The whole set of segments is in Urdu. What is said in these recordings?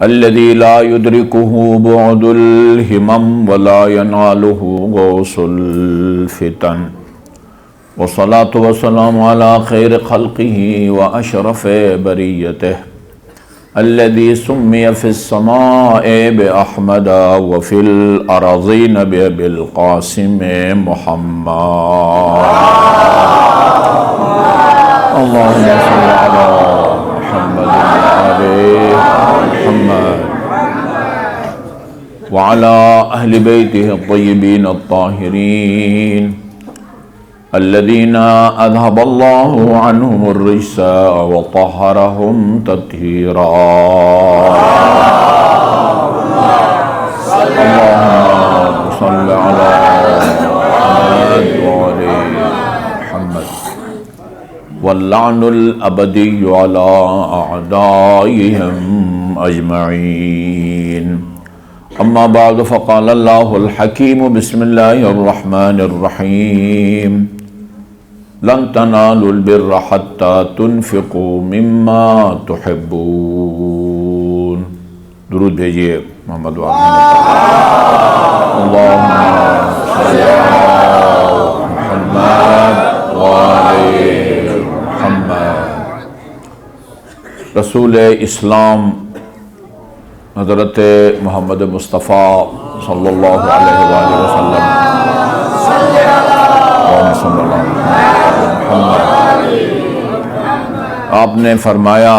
الذي لا يدركه بعد الهمم ولا يناله غوص الفتن، والصلاة والسلام على خير خلقه وأشرف بريته الذي سمي في السماء بأحمد وفي الأراضين بأبي القاسم محمد. اللهم صل على محمد وآل محمد وعلى أهل بيته الطيبين الطاهرين الذين أذهب الله عنهم الرجس وطهرهم تطهيرا. اللهم صل على محمد وآل محمد واللعن الأبدي على أعدائهم أجمعين. أما بعد فقال الله الحكيم بسم الله الرحمن الرحيم لن تنالوا البر حتى تنفقوا مما تحبون. درود بھیجیے محمد اللهم صل على محمد وآل محمد. رسول اسلام حضرت محمد مصطفیٰ صلی اللہ علیہ وآلہ وسلم آپ نے فرمایا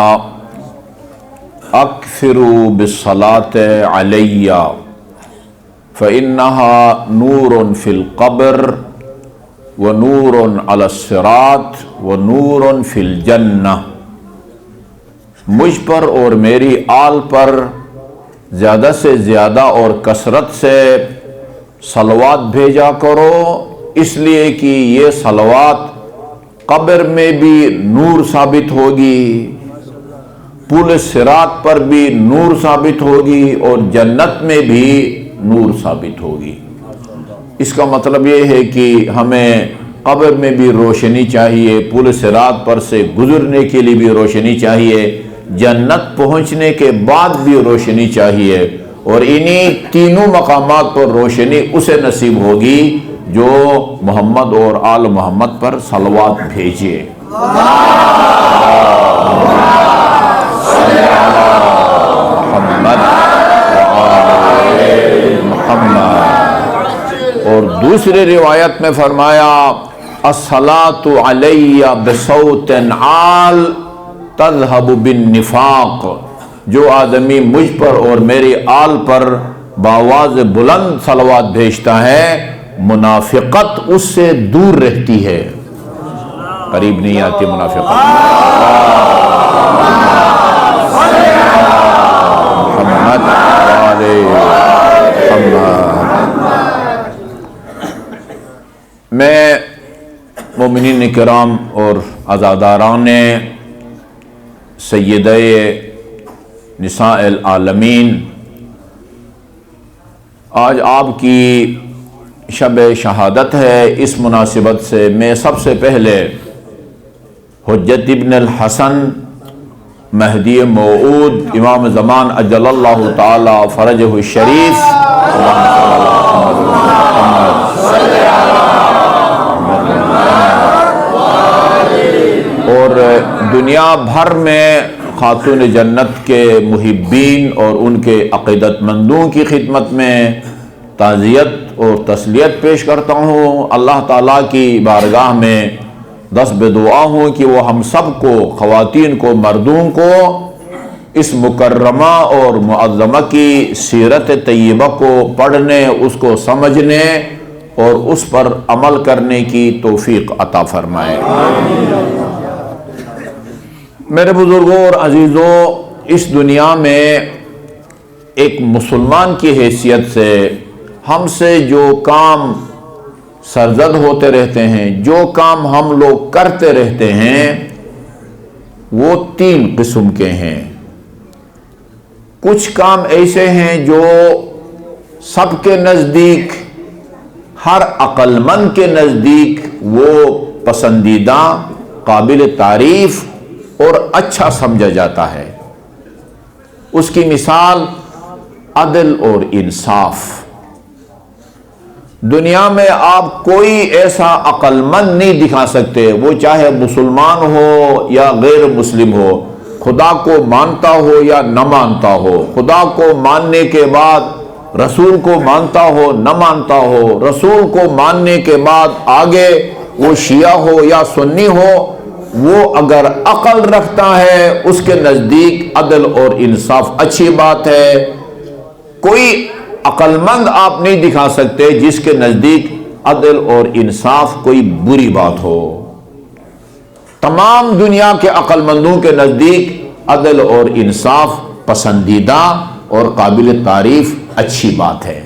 اکثروا بالصلاۃ علی فإنها نور فی القبر ونور علی الصراط ونور فی الجنہ. مجھ پر اور میری آل پر زیادہ سے زیادہ اور کثرت سے صلوات بھیجا کرو، اس لیے کہ یہ صلوات قبر میں بھی نور ثابت ہوگی، پل صراط پر بھی نور ثابت ہوگی اور جنت میں بھی نور ثابت ہوگی. اس کا مطلب یہ ہے کہ ہمیں قبر میں بھی روشنی چاہیے، پل صراط پر سے گزرنے کے لیے بھی روشنی چاہیے، جنت پہنچنے کے بعد بھی روشنی چاہیے، اور انہی تینوں مقامات پر روشنی اسے نصیب ہوگی جو محمد اور آل محمد پر صلوات بھیجے. محمد محمد. اور دوسری روایت میں فرمایا الصلاۃ علی بصوت عال تذهب بالنفاق. جو آدمی مجھ پر اور میری آل پر بآواز بلند صلوات بھیجتا ہے منافقت اس سے دور رہتی ہے، قریب نہیں آتی منافقت. محمد وآل محمد. میں مومنین کرام اور عزاداران سیدہ نساء العالمین، آج آپ کی شب شہادت ہے. اس مناسبت سے میں سب سے پہلے حجت ابن الحسن مہدی موعود امام زمان اجل اللہ تعالی فرجہ الشریف اور دنیا بھر میں خاتون جنت کے محبین اور ان کے عقیدت مندوں کی خدمت میں تعزیت اور تسلیت پیش کرتا ہوں. اللہ تعالیٰ کی بارگاہ میں دست بدعا ہوں کہ وہ ہم سب کو، خواتین کو، مردوں کو، اس مکرمہ اور معظمہ کی سیرت طیبہ کو پڑھنے، اس کو سمجھنے اور اس پر عمل کرنے کی توفیق عطا فرمائے. میرے بزرگوں اور عزیزوں، اس دنیا میں ایک مسلمان کی حیثیت سے ہم سے جو کام سرزد ہوتے رہتے ہیں، جو کام ہم لوگ کرتے رہتے ہیں، وہ 3 قسم کے ہیں. کچھ کام ایسے ہیں جو سب کے نزدیک، ہر عقل مند کے نزدیک وہ پسندیدہ، قابل تعریف اور اچھا سمجھا جاتا ہے. اس کی مثال عدل اور انصاف۔ دنیا میں آپ کوئی ایسا عقل مند نہیں دکھا سکتے، وہ چاہے مسلمان ہو یا غیر مسلم ہو، خدا کو مانتا ہو یا نہ مانتا ہو، خدا کو ماننے کے بعد رسول کو مانتا ہو نہ مانتا ہو، رسول کو ماننے کے بعد آگے وہ شیعہ ہو یا سنی ہو، وہ اگر عقل رکھتا ہے اس کے نزدیک عدل اور انصاف اچھی بات ہے۔ کوئی عقل مند آپ نہیں دکھا سکتے جس کے نزدیک عدل اور انصاف کوئی بری بات ہو۔ تمام دنیا کے عقل مندوں کے نزدیک عدل اور انصاف پسندیدہ اور قابل تعریف اچھی بات ہے۔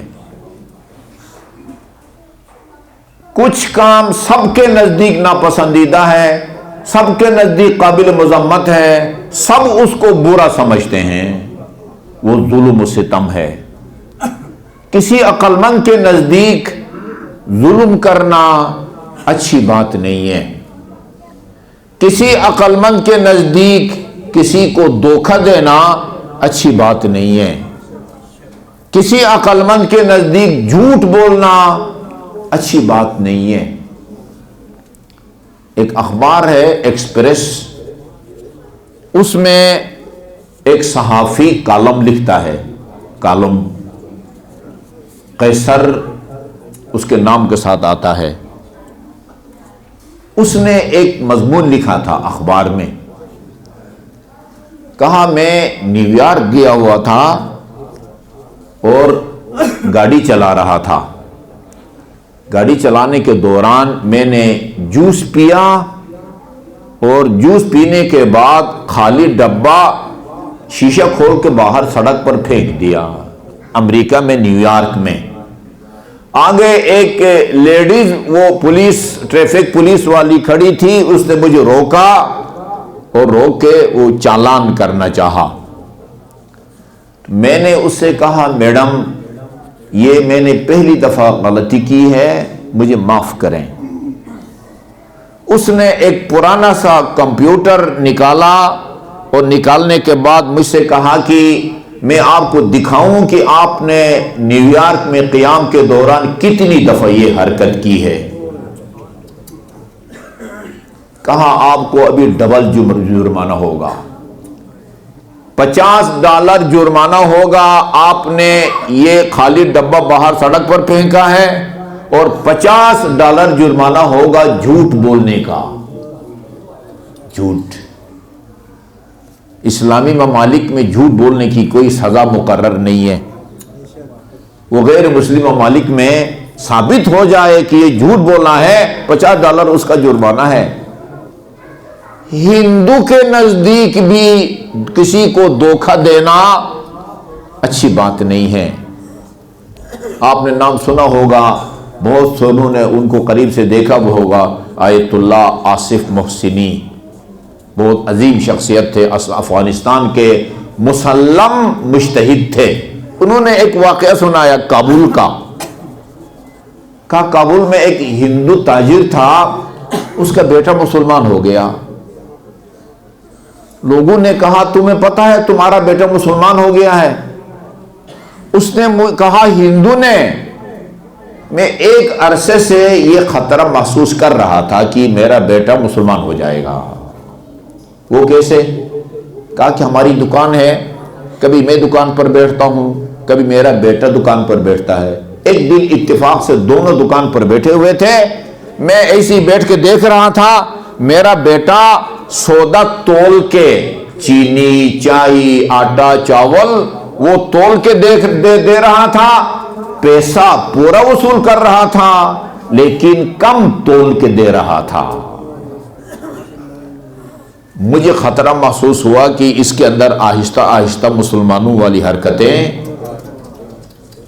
کچھ کام سب کے نزدیک ناپسندیدہ ہے، سب کے نزدیک قابل مذمت ہے، سب اس کو برا سمجھتے ہیں، وہ ظلم و ستم ہے۔ کسی عقل مند کے نزدیک ظلم کرنا اچھی بات نہیں ہے۔ کسی عقل مند کے نزدیک کسی کو دھوکہ دینا اچھی بات نہیں ہے۔ کسی عقل مند کے نزدیک جھوٹ بولنا اچھی بات نہیں ہے۔ ایک اخبار ہے ایکسپریس، اس میں ایک صحافی کالم لکھتا ہے، کالم قیصر اس کے نام کے ساتھ آتا ہے۔ اس نے ایک مضمون لکھا تھا اخبار میں، کہا میں نیو یارک گیا ہوا تھا اور گاڑی چلا رہا تھا، گاڑی چلانے کے دوران میں نے جوس پیا اور جوس پینے کے بعد خالی ڈبہ شیشہ کھول کے باہر سڑک پر پھینک دیا، امریکہ میں نیو یارک میں۔ آگے ایک لیڈیز وہ پولیس ٹریفک پولیس والی کھڑی تھی، اس نے مجھے روکا اور روک کے وہ چالان کرنا چاہا۔ میں نے اس سے کہا میڈم یہ میں نے پہلی دفعہ غلطی کی ہے، مجھے معاف کریں۔ اس نے ایک پرانا سا کمپیوٹر نکالا اور نکالنے کے بعد مجھ سے کہا کہ میں آپ کو دکھاؤں کہ آپ نے نیو یارک میں قیام کے دوران کتنی دفعہ یہ حرکت کی ہے۔ کہا آپ کو ابھی ڈبل جرمانہ ہوگا، $50 جرمانہ ہوگا، آپ نے یہ خالی ڈبہ باہر سڑک پر پھینکا ہے، اور $50 جرمانہ ہوگا جھوٹ بولنے کا۔ جھوٹ، اسلامی ممالک میں جھوٹ بولنے کی کوئی سزا مقرر نہیں ہے۔ وہ غیر مسلم ممالک میں ثابت ہو جائے کہ یہ جھوٹ بولنا ہے، $50 اس کا جرمانہ ہے۔ ہندو کے نزدیک بھی کسی کو دھوکہ دینا اچھی بات نہیں ہے۔ آپ نے نام سنا ہوگا، بہت سونوں نے ان کو قریب سے دیکھا بھی ہوگا، آیت اللہ آصف محسنی، بہت عظیم شخصیت تھے، افغانستان کے مسلم مجتہد تھے۔ انہوں نے ایک واقعہ سنایا کابل کا، کہا کابل میں ایک ہندو تاجر تھا، اس کا بیٹا مسلمان ہو گیا۔ لوگوں نے کہا تمہیں پتا ہے تمہارا بیٹا مسلمان ہو گیا ہے؟ اس نے کہا ہندو نے، میں ایک عرصے سے یہ خطرہ محسوس کر رہا تھا کہ میرا بیٹا مسلمان ہو جائے گا۔ وہ کیسے؟ کہا کہ ہماری دکان ہے، کبھی میں دکان پر بیٹھتا ہوں، کبھی میرا بیٹا دکان پر بیٹھتا ہے۔ ایک دن اتفاق سے دونوں دکان پر بیٹھے ہوئے تھے، میں ایسی بیٹھ کے دیکھ رہا تھا، میرا بیٹا سودا تول کے، چینی، چائے، آٹا، چاول، وہ تول کے دے رہا تھا، پیسہ پورا وصول کر رہا تھا، لیکن کم تول کے دے رہا تھا۔ مجھے خطرہ محسوس ہوا کہ اس کے اندر آہستہ آہستہ مسلمانوں والی حرکتیں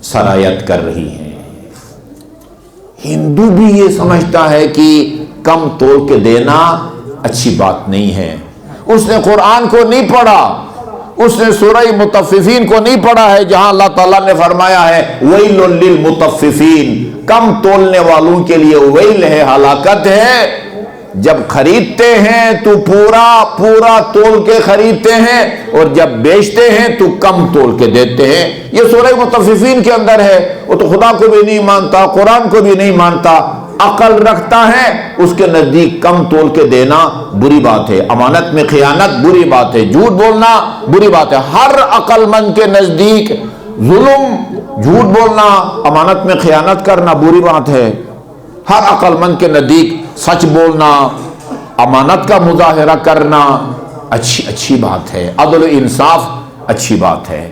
سرایت کر رہی ہیں۔ ہندو بھی یہ سمجھتا ہے کہ کم تول کے دینا اچھی بات نہیں ہے۔ اس نے قرآن کو نہیں پڑھا، اس نے سورہ مطففین کو نہیں پڑھا ہے، جہاں اللہ تعالیٰ نے فرمایا ہے وَيْلٌ لِّلْمُطَفِّفِينَ، کم تولنے والوں کے لیے ویل ہے، ہلاکت ہے۔ جب خریدتے ہیں تو پورا پورا تول کے خریدتے ہیں، اور جب بیچتے ہیں تو کم تول کے دیتے ہیں۔ یہ سورہ مطففین کے اندر ہے۔ وہ تو خدا کو بھی نہیں مانتا، قرآن کو بھی نہیں مانتا، عقل رکھتا ہے، اس کے نزدیک کم تول کے دینا بری بات ہے، امانت میں خیانت بری بات ہے، جھوٹ بولنا بری بات ہے۔ ہر عقل مند کے نزدیک ظلم، جھوٹ بولنا، امانت میں خیانت کرنا بری بات ہے۔ ہر عقل مند کے نزدیک سچ بولنا، امانت کا مظاہرہ کرنا اچھی بات ہے، عدل و انصاف اچھی بات ہے۔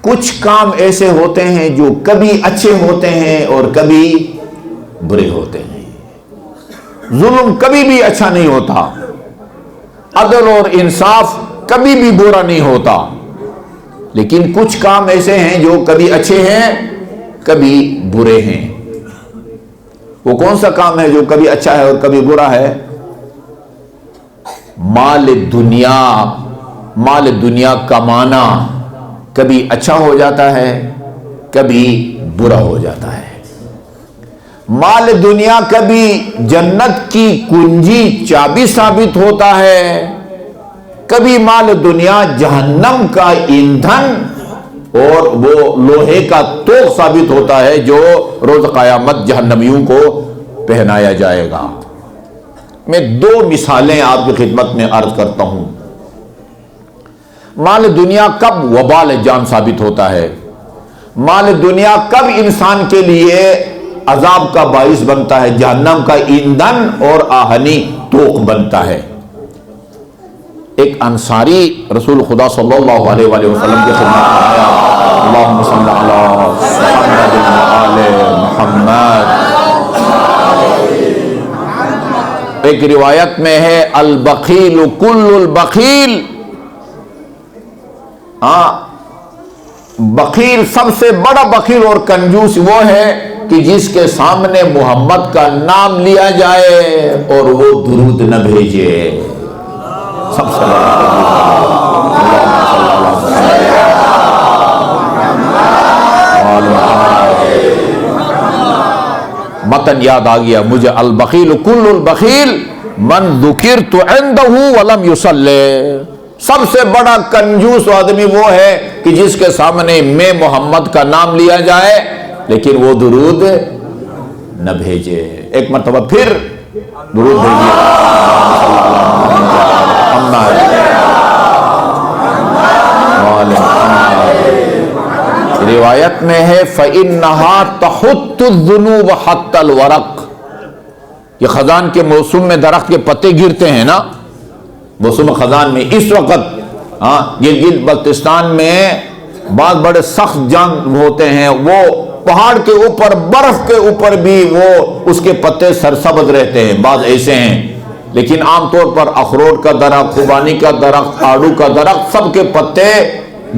کچھ کام ایسے ہوتے ہیں جو کبھی اچھے ہوتے ہیں اور کبھی برے ہوتے ہیں۔ ظلم کبھی بھی اچھا نہیں ہوتا، عدل اور انصاف کبھی بھی برا نہیں ہوتا، لیکن کچھ کام ایسے ہیں جو کبھی اچھے ہیں کبھی برے ہیں۔ وہ کون سا کام ہے جو کبھی اچھا ہے اور کبھی برا ہے؟ مال دنیا کمانا کبھی اچھا ہو جاتا ہے، کبھی برا ہو جاتا ہے۔ مال دنیا کبھی جنت کی کنجی چابی ثابت ہوتا ہے، کبھی مال دنیا جہنم کا ایندھن اور وہ لوہے کا توق ثابت ہوتا ہے جو روز قیامت جہنمیوں کو پہنایا جائے گا۔ میں دو مثالیں آپ کی خدمت میں عرض کرتا ہوں۔ مال دنیا کب وبال جان ثابت ہوتا ہے، مال دنیا کب انسان کے لیے عذاب کا باعث بنتا ہے، جہنم کا ایندھن اور آہنی توق بنتا ہے۔ ایک انصاری رسول خدا صلی اللہ علیہ وآلہ وسلم کی خدمت میں آیا، اللہم صلی علی محمد وآل محمد۔ ایک روایت میں ہے البخیل کل البخیل، بخیل سب سے بڑا بخیل اور کنجوس وہ ہے کہ جس کے سامنے محمد کا نام لیا جائے اور وہ درود نہ بھیجے۔ سب سے متن یاد آ گیا مجھے، البخیل کل البخیل من ذکرت عندہ ولم یصلی۔ سب سے بڑا کنجوس آدمی وہ ہے کہ جس کے سامنے میں محمد کا نام لیا جائے لیکن وہ درود نہ بھیجے۔ ایک مرتبہ پھر درود بھیجیے۔ روایت میں ہے فَإِنَّهَا تَحُطُّ الذُّنُوبَ حَتَّى الْوَرَقِ۔ یہ خزان کے موسم میں درخت کے پتے گرتے ہیں نا، موسم خزان میں اس وقت گلگت بلتستان میں بعض بڑے سخت جنگ ہوتے ہیں، وہ پہاڑ کے اوپر برف کے اوپر بھی وہ اس کے پتے سرسبز رہتے ہیں، بعض ایسے ہیں، لیکن عام طور پر اخروٹ کا درخت، خوبانی کا درخت، آڑو کا درخت، سب کے پتے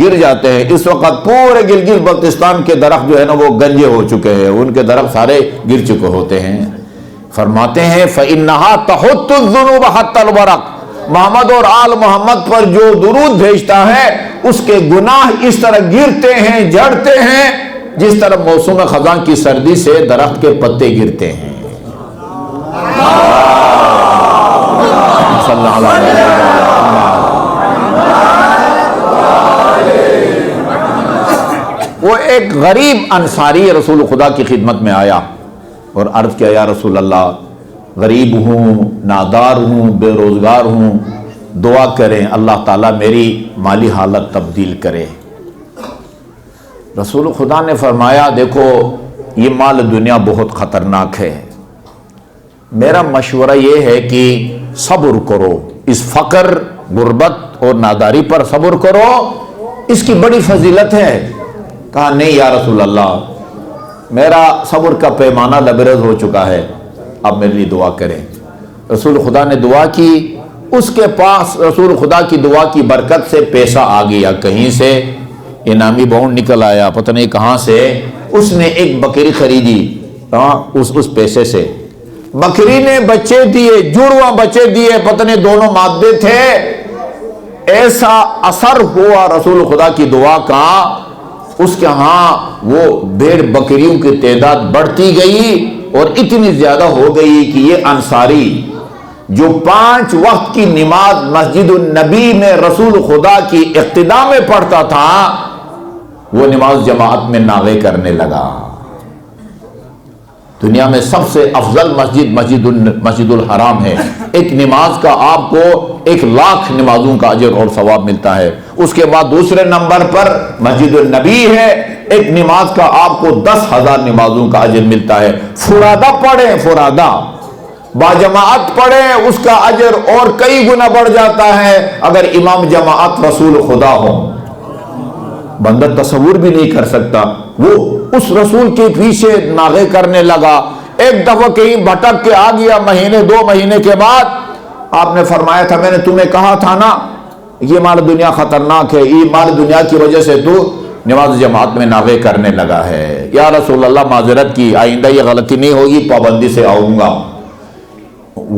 گر جاتے ہیں۔ اس وقت پورے گلگت بلتستان کے درخت جو ہے نا وہ گنجے ہو چکے ہیں، ان کے درخت سارے گر چکے ہوتے ہیں۔ فرماتے ہیں فَإِنَّهَا تَحُطُّ الذُّنُوبَ حَتَّى الْوَرَقِ، محمد اور آل محمد پر جو درود بھیجتا ہے اس کے گناہ اس طرح گرتے ہیں، جھڑتے ہیں جس طرح موسم خزاں کی سردی سے درخت کے پتے گرتے ہیں۔ صلی اللہ علیہ وسلم۔ وہ ایک غریب انصاری رسول خدا کی خدمت میں آیا اور عرض کیا، یا رسول اللہ غریب ہوں، نادار ہوں، بے روزگار ہوں، دعا کریں اللہ تعالیٰ میری مالی حالت تبدیل کرے۔ رسول خدا نے فرمایا دیکھو یہ مال دنیا بہت خطرناک ہے، میرا مشورہ یہ ہے کہ صبر کرو، اس فقر، غربت اور ناداری پر صبر کرو، اس کی بڑی فضیلت ہے۔ کہا نہیں یا رسول اللہ میرا صبر کا پیمانہ لبریز ہو چکا ہے، اب میرے لیے دعا کریں۔ رسول خدا نے دعا کی، اس کے پاس رسول خدا کی دعا کی برکت سے پیسہ آ گیا، کہیں سے انعامی بونڈ نکل آیا، پتہ نہیں کہاں سے۔ اس نے ایک بکری خریدی اس پیسے سے، بکری نے بچے دیے، جڑواں بچے دیے، پتہ نہیں دونوں مادے تھے۔ ایسا اثر ہوا رسول خدا کی دعا کا، اس کے ہاں وہ بھیڑ بکریوں کی تعداد بڑھتی گئی اور اتنی زیادہ ہو گئی کہ یہ انصاری جو 5 وقت کی نماز مسجد النبی میں رسول خدا کی اقتداء میں پڑھتا تھا، وہ نماز جماعت میں ناغے کرنے لگا۔ دنیا میں سب سے افضل مسجد الحرام ہے، ایک نماز کا آپ کو 1,00,000 نمازوں کا اجر اور ثواب ملتا ہے۔ اس کے بعد دوسرے نمبر پر مسجد النبی ہے، ایک نماز کا آپ کو 10,000 نمازوں کا اجر ملتا ہے۔ فرادہ پڑھیں، فرادہ باجماعت پڑھیں، اس کا اجر اور کئی گنا بڑھ جاتا ہے اگر امام جماعت رسول خدا ہو۔ بندہ تصور بھی نہیں کر سکتا، وہ اس رسول کے پیچھے ناغے کرنے لگا۔ ایک دفعہ کہیں بھٹک کے آ گیا، مہینے 2 مہینے کے بعد آپ نے فرمایا تھا میں نے تمہیں کہا تھا نا یہ مال دنیا خطرناک ہے، یہ مال دنیا کی وجہ سے تو نماز جماعت میں ناغے کرنے لگا ہے۔ یا رسول اللہ معذرت کی، آئندہ یہ غلطی نہیں ہوگی، پابندی سے آؤں گا۔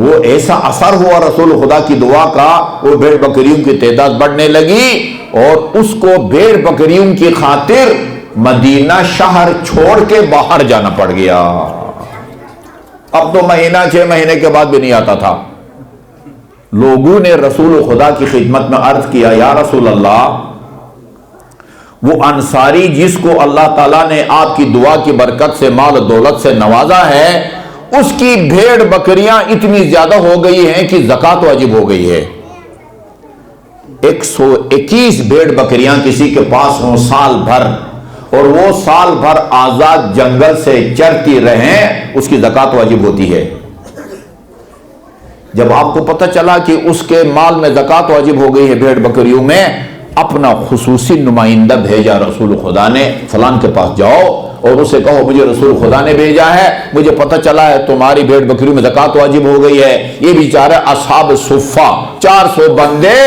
وہ ایسا اثر ہوا رسول خدا کی دعا کا، وہ بھیڑ بکریوں کی تعداد بڑھنے لگی اور اس کو بھیڑ بکریوں کی خاطر مدینہ شہر چھوڑ کے باہر جانا پڑ گیا۔ اب تو مہینہ 6 مہینے کے بعد بھی نہیں آتا تھا۔ لوگوں نے رسول خدا کی خدمت میں عرض کیا، یا رسول اللہ، وہ انصاری جس کو اللہ تعالیٰ نے آپ کی دعا کی برکت سے مال و دولت سے نوازا ہے، اس کی بھیڑ بکریاں اتنی زیادہ ہو گئی ہیں کہ زکوٰۃ واجب ہو گئی ہے۔ 121 بھیڑ بکریاں کسی کے پاس ہوں سال بھر، اور وہ سال بھر آزاد جنگل سے چرتی رہیں، اس کی زکوٰۃ واجب ہوتی ہے۔ جب آپ کو پتہ چلا کہ اس کے مال میں زکوٰۃ واجب ہو گئی ہے بھیڑ بکریوں میں، اپنا خصوصی نمائندہ بھیجا رسول خدا نے، فلان کے پاس جاؤ اور اسے کہو مجھے رسول خدا نے بھیجا ہے، مجھے پتہ چلا ہے تمہاری بھیڑ بکریوں میں زکوٰۃ واجب ہو گئی ہے۔ یہ بیچارے اصحاب صفہ 400 بندے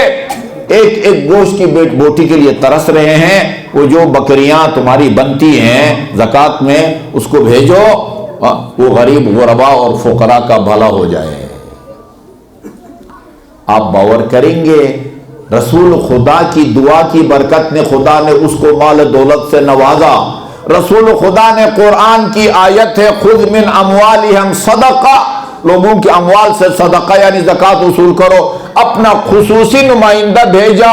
ایک ایک گوشت کی بوٹی کے لیے ترس رہے ہیں، وہ جو بکریاں تمہاری بنتی ہیں زکوٰۃ میں اس کو بھیجو، وہ غریب غربا اور فقراء کا بھلا ہو جائے۔ آپ باور کریں گے رسول خدا کی دعا کی برکت نے خدا نے اس کو مال دولت سے نوازا۔ رسول خدا نے قرآن کی آیت ہے خذ من اموالہم صدقہ، لوگوں کے اموال سے صدقہ یعنی زکوٰۃ وصول کرو، اپنا خصوصی نمائندہ بھیجا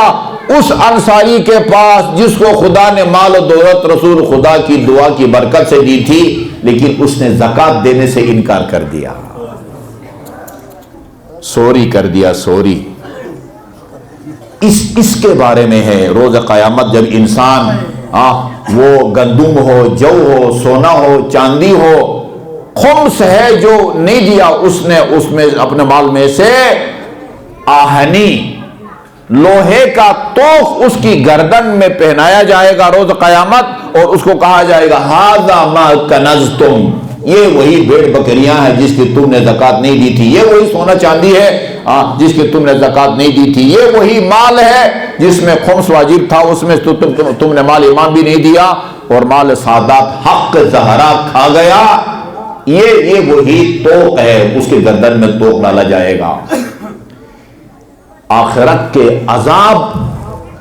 اس انصاری کے پاس جس کو خدا نے مال و دولت رسول خدا کی دعا کی برکت سے دی تھی، لیکن اس نے زکوٰۃ دینے سے انکار کر دیا، سوری کر دیا، سوری۔ اس کے بارے میں ہے روز قیامت جب انسان وہ گندم ہو، جو ہو، سونا ہو، چاندی ہو، خمس ہے جو نہیں دیا اس نے، اس میں اپنے مال میں سے آہنی لوہے کا توق اس کی گردن میں پہنایا جائے گا روز قیامت، اور اس کو کہا جائے گا ھذا ما کنزتم، یہ وہی بھیڑ بکریاں ہیں جس کی تم نے زکوٰۃ نہیں دی تھی، یہ وہی سونا چاندی ہے جس کی تم نے زکوٰۃ نہیں دی تھی، یہ وہی مال ہے جس میں خمس واجب تھا، اس میں تم نے مال ایمان بھی نہیں دیا اور مال سادات حق زہرا کھا گیا، یہ وہی توق ہے، اس کے گردن میں توق ڈالا جائے گا۔ آخرت کے عذاب،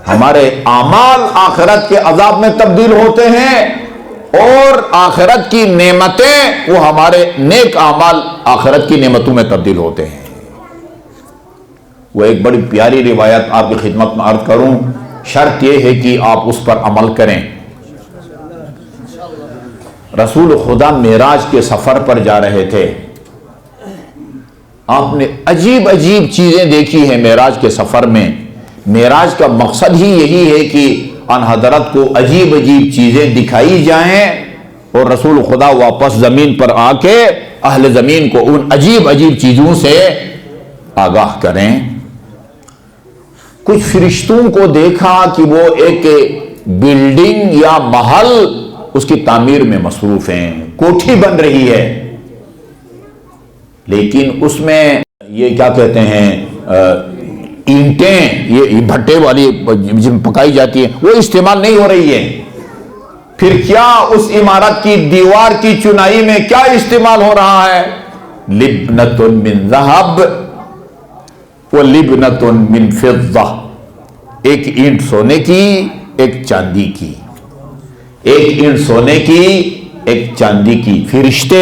ہمارے اعمال آخرت کے عذاب میں تبدیل ہوتے ہیں، اور آخرت کی نعمتیں وہ ہمارے نیک اعمال آخرت کی نعمتوں میں تبدیل ہوتے ہیں۔ وہ ایک بڑی پیاری روایت آپ کی خدمت میں عرض کروں، شرط یہ ہے کہ آپ اس پر عمل کریں۔ رسول خدا معراج کے سفر پر جا رہے تھے، آپ نے عجیب عجیب چیزیں دیکھی ہیں معراج کے سفر میں۔ معراج کا مقصد ہی یہی ہے کہ ان حضرت کو عجیب عجیب چیزیں دکھائی جائیں اور رسول خدا واپس زمین پر آ کے اہل زمین کو ان عجیب عجیب چیزوں سے آگاہ کریں۔ کچھ فرشتوں کو دیکھا کہ وہ ایک بلڈنگ یا محل اس کی تعمیر میں مصروف ہیں، کوٹھی بن رہی ہے، لیکن اس میں یہ کیا کہتے ہیں اینٹیں، یہ بھٹے والی جن پکائی جاتی ہیں وہ استعمال نہیں ہو رہی ہے۔ پھر کیا اس عمارت کی دیوار کی چنائی میں کیا استعمال ہو رہا ہے؟ لبنۃ من ذہب و لبنۃ من فضہ، ایک اینٹ سونے کی ایک چاندی کی، ایک اینٹ سونے کی ایک چاندی کی۔ فرشتے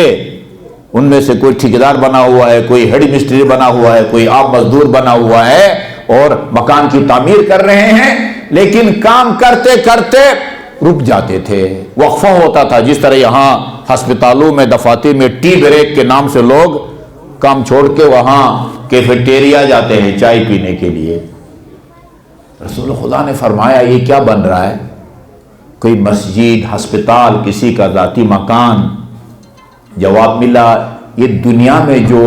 ان میں سے کوئی ٹھیکیدار بنا ہوا ہے، کوئی ہیڈ مستری بنا ہوا ہے، کوئی آپ مزدور بنا ہوا ہے اور مکان کی تعمیر کر رہے ہیں، لیکن کام کرتے کرتے رک جاتے تھے، وقفہ ہوتا تھا. جس طرح یہاں ہسپتالوں میں، دفاتر میں ٹی بریک کے نام سے لوگ کام چھوڑ کے وہاں کیفیٹیریا جاتے ہیں چائے پینے کے لیے. رسول خدا نے فرمایا یہ کیا بن رہا ہے؟ کوئی مسجد، ہسپتال، کسی کا ذاتی مکان. جواب ملا یہ دنیا میں جو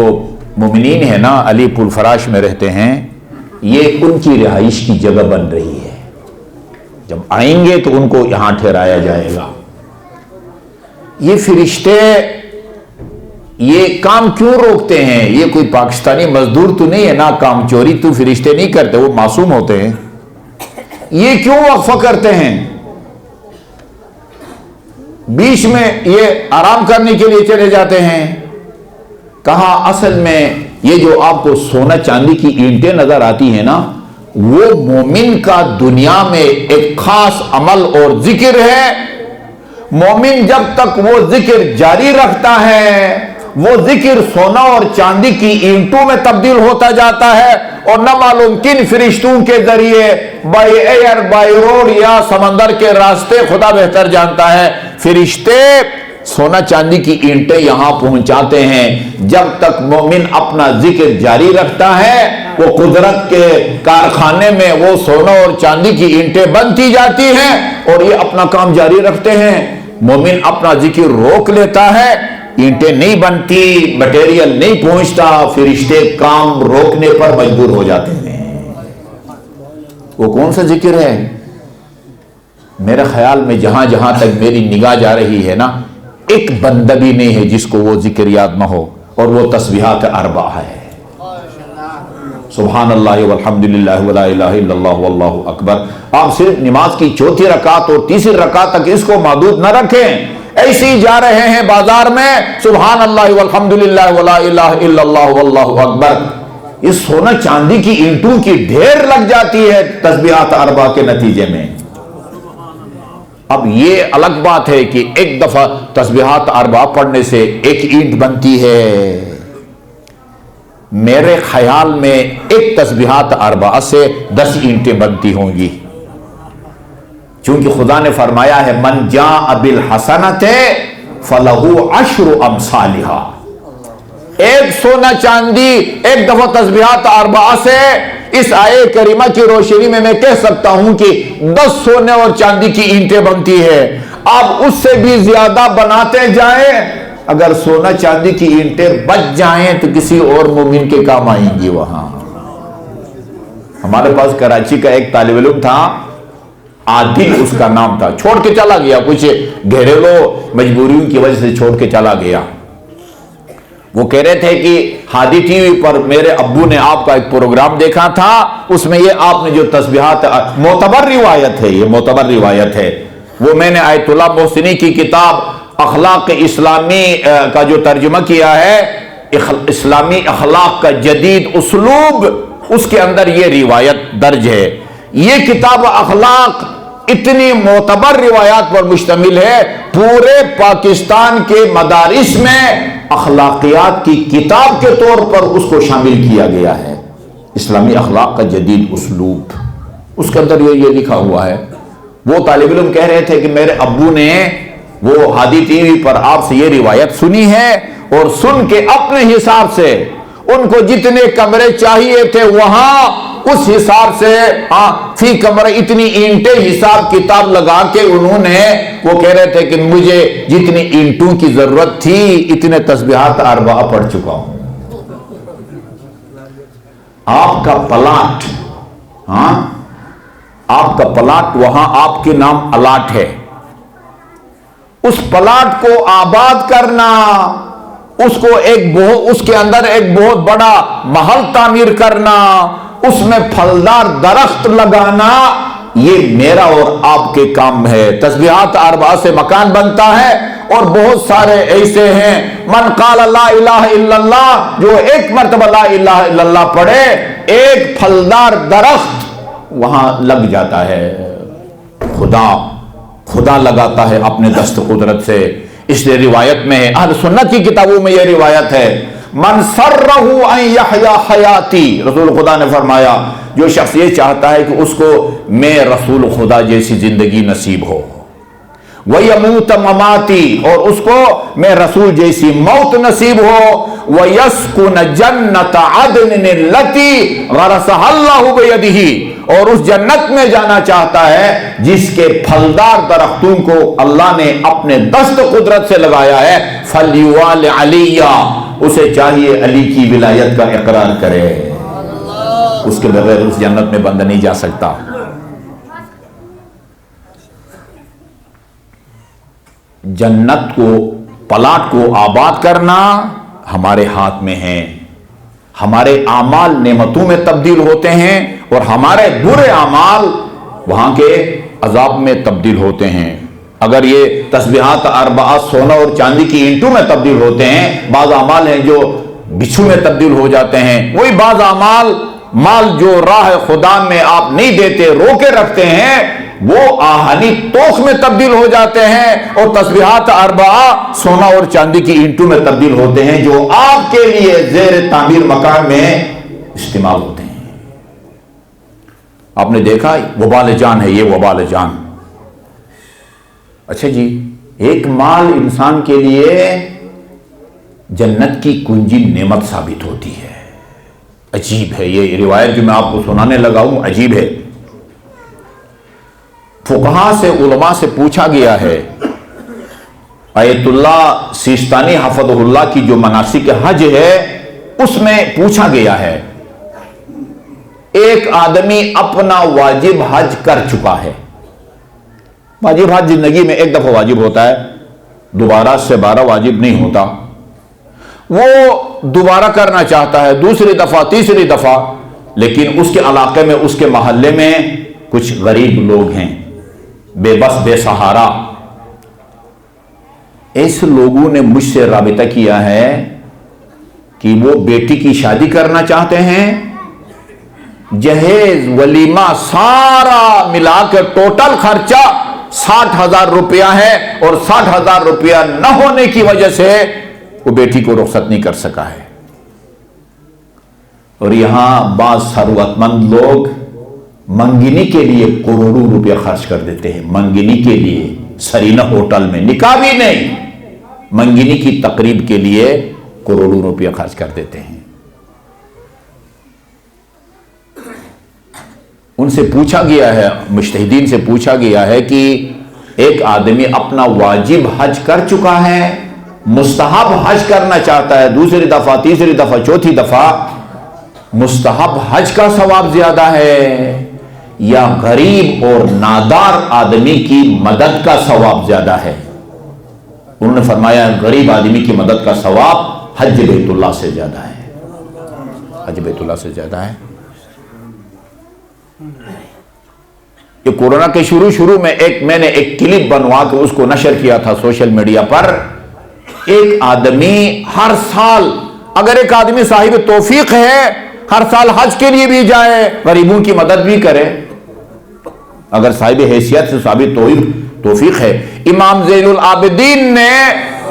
مومنین ہیں نا، علی پل فراش میں رہتے ہیں، یہ ان کی رہائش کی جگہ بن رہی ہے. جب آئیں گے تو ان کو یہاں ٹھہرایا جائے گا. یہ فرشتے یہ کام کیوں روکتے ہیں؟ یہ کوئی پاکستانی مزدور تو نہیں ہے نا، کام چوری تو فرشتے نہیں کرتے، وہ معصوم ہوتے ہیں. یہ کیوں وقفہ کرتے ہیں؟ بیچ میں یہ آرام کرنے کے لیے چلے جاتے ہیں. کہا اصل میں یہ جو آپ کو سونا چاندی کی اینٹیں نظر آتی ہیں نا، وہ مومن کا دنیا میں ایک خاص عمل اور ذکر ہے. مومن جب تک وہ ذکر جاری رکھتا ہے، وہ ذکر سونا اور چاندی کی اینٹوں میں تبدیل ہوتا جاتا ہے، اور نہ معلوم کن فرشتوں کے ذریعے، بائی ایئر، بائی روڈ یا سمندر کے راستے، خدا بہتر جانتا ہے، فرشتے سونا چاندی کی اینٹیں یہاں پہنچاتے ہیں. جب تک مومن اپنا ذکر جاری رکھتا ہے، وہ قدرت کے کارخانے میں وہ سونا اور چاندی کی اینٹیں بنتی جاتی ہیں اور یہ اپنا کام جاری رکھتے ہیں. مومن اپنا ذکر روک لیتا ہے، اینٹیں نہیں بنتی، مٹیریل نہیں پہنچتا، فرشتے کام روکنے پر مجبور ہو جاتے ہیں. وہ کون سا ذکر ہے؟ میرے خیال میں جہاں جہاں تک میری نگاہ جا رہی ہے نا، ایک بندہ بھی نہیں ہے جس کو وہ ذکر یاد نہ ہو، اور وہ تسبیحات اربع ہے. سبحان اللہ والحمدللہ ولا الہ الا اللہ واللہ اکبر. آپ صرف نماز کی چوتھی رکعت اور تیسری رکعت تک اس کو محدود نہ رکھیں. ایسے ہی جا رہے ہیں بازار میں، سبحان اللہ والحمدللہ ولا الہ الا اللہ واللہ اکبر. یہ سونا چاندی کی اینٹوں کی ڈھیر لگ جاتی ہے تسبیحات اربع کے نتیجے میں. اب یہ الگ بات ہے کہ ایک دفعہ تسبیحات اربع پڑھنے سے ایک اینٹ بنتی ہے. میرے خیال میں ایک تسبیحات اربع سے 10 اینٹیں بنتی ہوں گی، چونکہ خدا نے فرمایا ہے من جاء بالحسنۃ فلہ عشر امثالھا. ایک سونا چاندی ایک دفعہ تسبیحات اربع سے، اس آیے کریمہ کی روشنی میں میں کہہ سکتا ہوں کہ 10 سونے اور چاندی کی اینٹیں بنتی ہے. آپ اس سے بھی زیادہ بناتے جائیں، اگر سونا چاندی کی اینٹیں بچ جائیں تو کسی اور مومن کے کام آئیں گی. وہاں ہمارے پاس کراچی کا ایک طالب علم تھا، عادل اس کا نام تھا، چھوڑ کے چلا گیا، کچھ گھریلو مجبوریوں کی وجہ سے چھوڑ کے چلا گیا. وہ کہہ رہے تھے کہ ہادی ٹی وی پر میرے ابو نے آپ کا ایک پروگرام دیکھا تھا، اس میں یہ آپ نے جو تسبیحات، معتبر روایت ہے، یہ معتبر روایت ہے، وہ میں نے آیت اللہ محسنی کی کتاب اخلاق اسلامی کا جو ترجمہ کیا ہے، اسلامی اخلاق کا جدید اسلوب، اس کے اندر یہ روایت درج ہے. یہ کتاب اخلاق اتنی معتبر روایات پر مشتمل ہے، پورے پاکستان کے مدارس میں اخلاقیات کی کتاب کے طور پر اس کو شامل کیا گیا ہے. اسلامی اخلاق کا جدید اسلوب، اس کے اندر یہ لکھا ہوا ہے. وہ طالب علم کہہ رہے تھے کہ میرے ابو نے وہ ہادی ٹی وی پر آپ سے یہ روایت سنی ہے، اور سن کے اپنے حساب سے ان کو جتنے کمرے چاہیے تھے وہاں اس حساب سے فی کمرے اتنی اینٹیں حساب کتاب لگا کے انہوں نے، وہ کہہ رہے تھے کہ مجھے جتنی اینٹوں کی ضرورت تھی اتنے تسبیحات اربع پڑھ چکا ہوں. آپ کا پلاٹ، آپ کا پلاٹ وہاں آپ کے نام الاٹ ہے، اس پلاٹ کو آباد کرنا، اس کے اندر ایک بہت بڑا محل تعمیر کرنا، اس میں پھلدار درخت لگانا، یہ میرا اور آپ کے کام ہے. تسبیحات اربع سے مکان بنتا ہے، اور بہت سارے ایسے ہیں، من قال لا الہ الا اللہ، جو ایک مرتبہ لا الہ الا اللہ پڑھے، ایک پھلدار درخت وہاں لگ جاتا ہے. خدا لگاتا ہے اپنے دست قدرت سے. اس لیے روایت میں ہے، اہل سنت کی کتابوں میں یہ روایت ہے، من سرہ ان یحیا حیاتی، رسول خدا نے فرمایا جو شخص یہ چاہتا ہے کہ اس کو میں رسول خدا جیسی زندگی نصیب ہو، وَيَمُوتَ مَمَاتِي، اور اس کو میں رسول جیسی موت نصیب ہو، وَيَسْكُنَ جَنَّةَ عَدْنٍ الَّتِي غَرَسَهَا اللَّهُ بِيَدِهِ، اور اس جنت میں جانا چاہتا ہے جس کے پھلدار درختوں کو اللہ نے اپنے دست قدرت سے لگایا ہے، فَلْيُوَالِ عَلِيَّ، اسے چاہیے علی کی ولایت کا اقرار کرے، اس کے بغیر اس جنت میں بندہ نہیں جا سکتا۔ جنت کو، پلاٹ کو آباد کرنا ہمارے ہاتھ میں ہے، ہمارے اعمال نعمتوں میں تبدیل ہوتے ہیں اور ہمارے برے اعمال وہاں کے عذاب میں تبدیل ہوتے ہیں۔ اگر یہ تسبیحات اربعہ سونا اور چاندی کی اینٹوں میں تبدیل ہوتے ہیں، بعض اعمال ہیں جو بچھو میں تبدیل ہو جاتے ہیں، وہی بعض اعمال مال جو راہ خدا میں آپ نہیں دیتے، روکے رکھتے ہیں، وہ آہنی توخ میں تبدیل ہو جاتے ہیں، اور تسبیحات اربعہ سونا اور چاندی کی اینٹوں میں تبدیل ہوتے ہیں جو آپ کے لیے زیر تعمیر مکان میں استعمال ہوتے ہیں۔ آپ نے دیکھا وبال جان ہے، یہ وبال جان۔ اچھا جی، ایک مال انسان کے لیے جنت کی کنجی نعمت ثابت ہوتی ہے۔ عجیب ہے یہ روایت جو میں آپ کو سنانے لگا ہوں، عجیب ہے۔ فقہا سے، علماء سے پوچھا گیا ہے، آیت اللہ سیستانی حفظہ اللہ کی جو مناسک حج ہے اس میں پوچھا گیا ہے، ایک آدمی اپنا واجب حج کر چکا ہے، واجب حج زندگی میں ایک دفعہ واجب ہوتا ہے، دوبارہ سے بارہ واجب نہیں ہوتا، وہ دوبارہ کرنا چاہتا ہے، دوسری دفعہ، تیسری دفعہ، لیکن اس کے علاقے میں، اس کے محلے میں کچھ غریب لوگ ہیں، بے بس، بے سہارا۔ ایسے لوگوں نے مجھ سے رابطہ کیا ہے کہ وہ بیٹی کی شادی کرنا چاہتے ہیں، جہیز ولیمہ سارا ملا کے ٹوٹل خرچہ 60,000 روپیہ ہے، اور 60,000 روپیہ نہ ہونے کی وجہ سے وہ بیٹی کو رخصت نہیں کر سکا ہے۔ اور یہاں بعض ثروت مند لوگ منگنی کے لیے کروڑوں روپیہ خرچ کر دیتے ہیں، منگنی کے لیے، سرینا ہوٹل میں، نکاح بھی نہیں، منگنی کی تقریب کے لیے کروڑوں روپیہ خرچ کر دیتے ہیں۔ ان سے پوچھا گیا ہے، مجتہدین سے پوچھا گیا ہے کہ ایک آدمی اپنا واجب حج کر چکا ہے، مستحب حج کرنا چاہتا ہے، دوسری دفعہ، تیسری دفعہ، چوتھی دفعہ، مستحب حج کا ثواب زیادہ ہے یا غریب اور نادار آدمی کی مدد کا ثواب زیادہ ہے؟ انہوں نے فرمایا غریب آدمی کی مدد کا ثواب حج بیت اللہ سے زیادہ ہے، حج بیت اللہ سے زیادہ ہے۔ یہ کورونا کے شروع میں میں نے ایک کلپ بنوا کے اس کو نشر کیا تھا سوشل میڈیا پر۔ ایک آدمی ہر سال، اگر ایک آدمی صاحب توفیق ہے، ہر سال حج کے لیے بھی جائے، غریبوں کی مدد بھی کرے، اگر صاحب حیثیت سے ثابت توفیق ہے۔ امام زین العابدین نے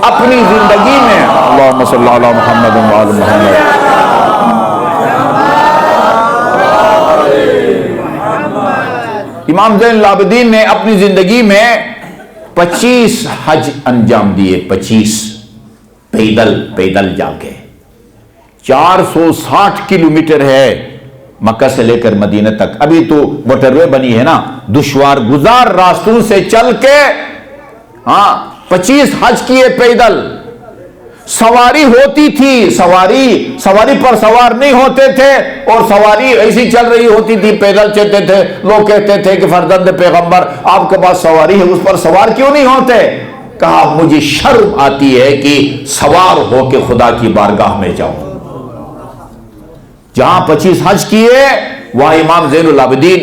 اپنی زندگی میں، اللہم صلی اللہ علی محمد و آل محمد، امام زین العابدین نے اپنی زندگی میں 25 حج انجام دیے، 25 پیدل جا کے۔ 460 کلومیٹر ہے مکہ سے لے کر مدینہ تک، ابھی تو موٹر وے بنی ہے نا، دشوار گزار راستوں سے چل کے 25 حج کیے پیدل۔ سواری ہوتی تھی، سواری پر سوار نہیں ہوتے تھے، اور سواری ایسی چل رہی ہوتی تھی، پیدل چلتے تھے۔ لوگ کہتے تھے کہ فرزند پیغمبر آپ کے پاس سواری ہے، اس پر سوار کیوں نہیں ہوتے؟ کہا مجھے شرم آتی ہے کہ سوار ہو کے خدا کی بارگاہ میں جاؤں۔ جہاں 25 حج کیے وہاں امام زین العابدین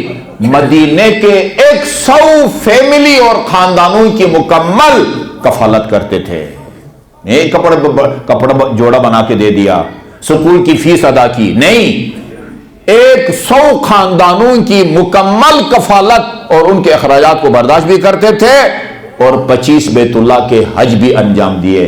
مدینے کے 100 فیملی اور خاندانوں کی مکمل کفالت کرتے تھے۔ ایک کپڑا جوڑا بنا کے دے دیا، سکول کی فیس ادا کی، نہیں، 100 خاندانوں کی مکمل کفالت اور ان کے اخراجات کو برداشت بھی کرتے تھے، اور 25 بیت اللہ کے حج بھی انجام دیے،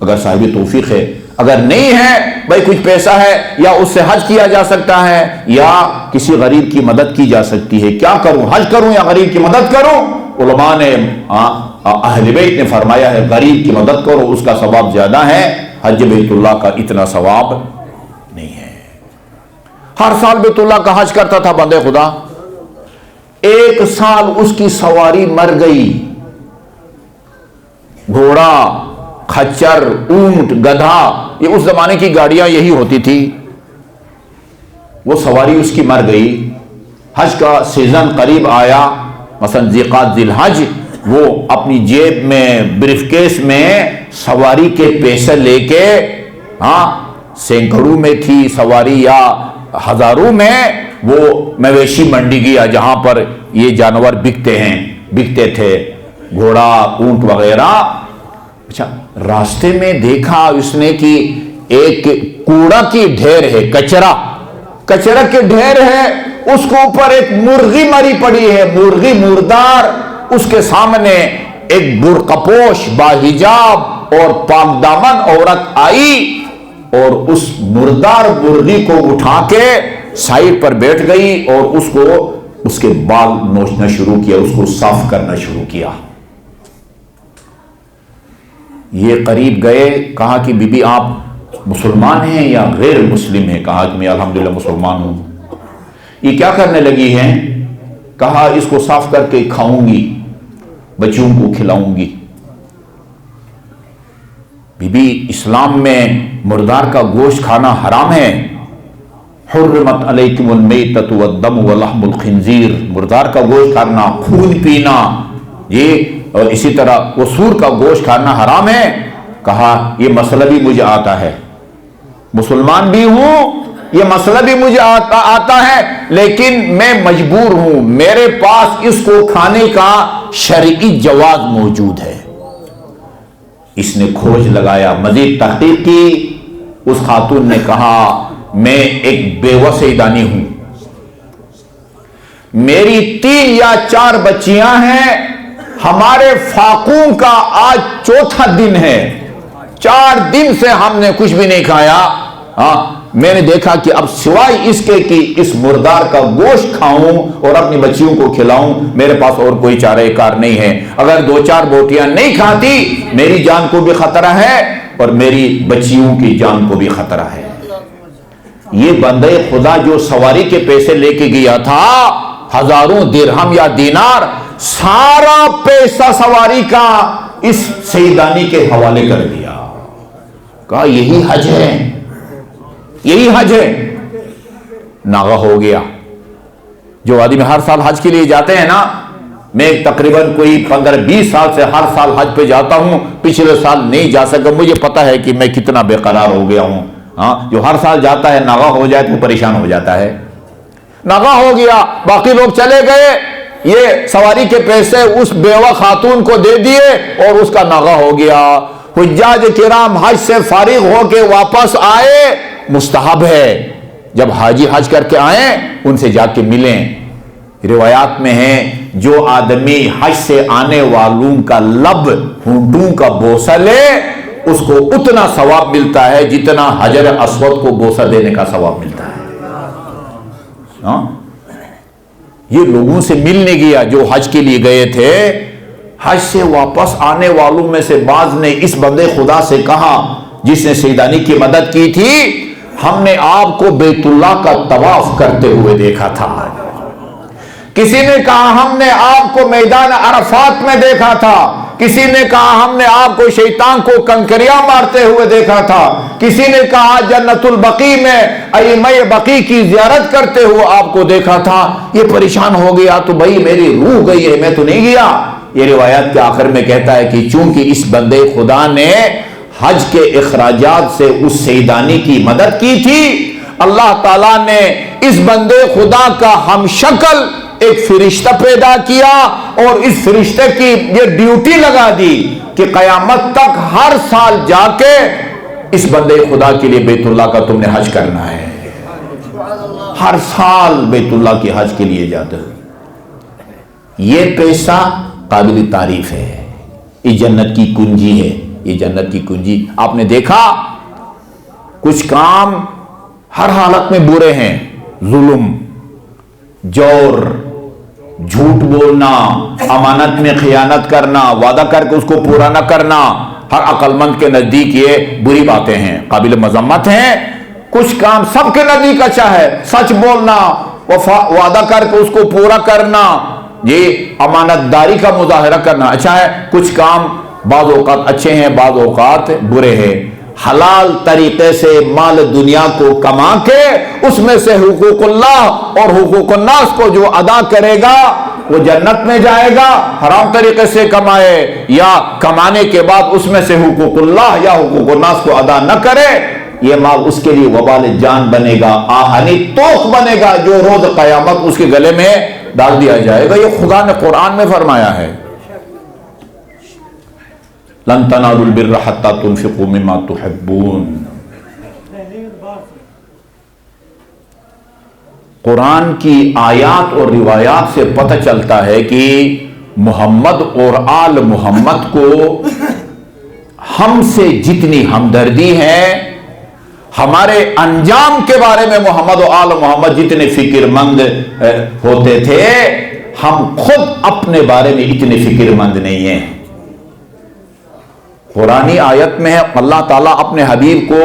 اگر صاحب توفیق ہے۔ اگر نہیں ہے بھائی کچھ پیسہ ہے یا اس سے حج کیا جا سکتا ہے یا کسی غریب کی مدد کی جا سکتی ہے، کیا کروں، حج کروں یا غریب کی مدد کروں؟ علماء نے اہل بیت نے فرمایا ہے غریب کی مدد کرو، اس کا ثواب زیادہ ہے، حج بیت اللہ کا اتنا ثواب نہیں ہے۔ ہر سال بیت اللہ کا حج کرتا تھا بندے خدا، ایک سال اس کی سواری مر گئی، گھوڑا، خچر، اونٹ، گدھا، یہ اس زمانے کی گاڑیاں یہی ہوتی تھی، وہ سواری اس کی مر گئی۔ حج کا سیزن قریب آیا، مثلا ذیقات ذی الحج، وہ اپنی جیب میں بریف کیس میں سواری کے پیسے لے کے، سینکڑوں میں تھی سواری یا ہزاروں میں، وہ مویشی منڈی گیا جہاں پر یہ جانور بکتے تھے، گھوڑا، اونٹ وغیرہ۔ اچھا، راستے میں دیکھا اس نے کہ ایک کوڑا کی ڈھیر ہے، کچرا کے ڈھیر ہے، اس کے اوپر ایک مرغی مری پڑی ہے، مرغی مردار، اس کے سامنے ایک برقپوش باحجاب اور پاک دامن عورت آئی اور اس مردار مرغی کو اٹھا کے سائڈ پر بیٹھ گئی اور اس کے بال نوچنا شروع کیا، اس کو صاف کرنا شروع کیا۔ یہ قریب گئے، کہا کہ بی بی آپ مسلمان ہیں یا غیر مسلم ہیں؟ کہا کہ میں الحمدللہ مسلمان ہوں۔ یہ کیا کرنے لگی ہیں؟ کہا اس کو صاف کر کے کھاؤں گی، بچوں کو کھلاؤں گی۔ بی بی اسلام میں مردار کا گوشت کھانا حرام ہے، حرمت علیکم المیتۃ والدم ولحم الخنزیر، مردار کا گوشت کھانا، خون پینا، یہ اور اسی طرح وہ سور کا گوشت کھانا حرام ہے۔ کہا یہ مسئلہ بھی مجھے آتا ہے، مسلمان بھی ہوں، یہ مسئلہ بھی مجھے آتا ہے، لیکن میں مجبور ہوں، میرے پاس اس کو کھانے کا شرعی جواز موجود ہے۔ اس نے کھوج لگایا، مزید تحقیق کی، اس خاتون نے کہا میں ایک بیوہ سیدانی ہوں، میری 3 یا 4 بچیاں ہیں، ہمارے فاقوں کا آج 4تھا دن ہے، 4 دن سے ہم نے کچھ بھی نہیں کھایا۔ میں نے دیکھا کہ اب سوائے اس کے کہ اس مردار کا گوشت کھاؤں اور اپنی بچیوں کو کھلاؤں، میرے پاس اور کوئی چارہ کار نہیں ہے۔ اگر 2-4 بوٹیاں نہیں کھاتی میری جان کو بھی خطرہ ہے اور میری بچیوں کی جان کو بھی خطرہ ہے۔ یہ بندے خدا جو سواری کے پیسے لے کے گیا تھا، ہزاروں درہم یا دینار، سارا پیسہ سواری کا اس سیدانی کے حوالے کر دیا۔ کہا یہی حج ہے، یہی حج ہے۔ ناغہ ہو گیا۔ جو آدمی ہر سال حج کے لیے جاتے ہیں نا، میں تقریباً کوئی 15-20 سال سے ہر سال حج پہ جاتا ہوں، پچھلے سال نہیں جا سکا، مجھے پتا ہے کہ میں کتنا بے قرار ہو گیا ہوں۔ جو ہر سال جاتا ہے ناغہ ہو جائے تو پریشان ہو جاتا ہے۔ ناغہ ہو گیا، باقی لوگ چلے گئے، یہ سواری کے پیسے اس بیوہ خاتون کو دے دیے اور اس کا ناغہ ہو گیا۔ حجاج کرام حج سے فارغ ہو کے واپس آئے، مستحب ہے جب حاجی حج کر کے آئیں ان سے جا کے ملیں۔ روایات میں ہے جو آدمی حج سے آنے والوں کا لب، ہونٹوں کا بوسہ لے، اس کو اتنا ثواب ملتا ہے جتنا حجر اسود کو بوسہ دینے کا ثواب ملتا ہے۔ یہ لوگوں سے ملنے گیا جو حج کے لیے گئے تھے۔ حج سے واپس آنے والوں میں سے بعض نے اس بندے خدا سے کہا جس نے سیدانی کی مدد کی تھی، ہم نے آپ کو بیت اللہ کا طواف کرتے ہوئے دیکھا تھا۔ کسی نے کہا ہم نے آپ کو میدان عرفات میں دیکھا تھا، کسی نے کہا ہم نے آپ کو شیطان کو کنکریاں مارتے ہوئے دیکھا تھا، کسی نے کہا جنت البقیع میں ائمہ بقیع کی زیارت کرتے ہوئے آپ کو دیکھا تھا۔ یہ پریشان ہو گیا تو بھائی میری روح گئی ہے، میں تو نہیں گیا۔ یہ روایت کے آخر میں کہتا ہے کہ چونکہ اس بندے خدا نے حج کے اخراجات سے اس سیدانی کی مدد کی تھی، اللہ تعالیٰ نے اس بندے خدا کا ہم شکل ایک فرشتہ پیدا کیا اور اس فرشتے کی یہ ڈیوٹی لگا دی کہ قیامت تک ہر سال جا کے اس بندے خدا کے لیے بیت اللہ کا تم نے حج کرنا ہے۔ ہر سال بیت اللہ کے حج کے لیے جاتے ہو۔ یہ پیسہ قابل تعریف ہے. یہ جنت کی کنجی ہے. یہ جنت کی کنجی. آپ نے دیکھا کچھ کام ہر حالت میں برے ہیں. ظلم، جور، جھوٹ بولنا، امانت میں خیانت کرنا، وعدہ کر کے اس کو پورا نہ کرنا، ہر عقل مند کے نزدیک یہ بری باتیں ہیں، قابل مذمت ہیں. کچھ کام سب کے نزدیک اچھا ہے. سچ بولنا، وعدہ کر کے اس کو پورا کرنا، یہ امانت داری کا مظاہرہ کرنا اچھا ہے. کچھ کام بعض اوقات اچھے ہیں، بعض اوقات برے ہیں. حلال طریقے سے مال دنیا کو کما کے اس میں سے حقوق اللہ اور حقوق الناس کو جو ادا کرے گا وہ جنت میں جائے گا. حرام طریقے سے کمائے یا کمانے کے بعد اس میں سے حقوق اللہ یا حقوق الناس کو ادا نہ کرے، یہ مال اس کے لیے وبال جان بنے گا، آہنی توق بنے گا، جو روز قیامت اس کے گلے میں ڈال دیا جائے گا. یہ خدا نے قرآن میں فرمایا ہے. لن تنالوا البر حتى تنفقوا مما تحبون. قرآن کی آیات اور روایات سے پتہ چلتا ہے کہ محمد اور آل محمد کو ہم سے جتنی ہمدردی ہے، ہمارے انجام کے بارے میں محمد و آل محمد جتنے فکر مند ہوتے تھے، ہم خود اپنے بارے میں اتنے فکر مند نہیں ہیں. قرآنی آیت میں ہے اللہ تعالیٰ اپنے حبیب کو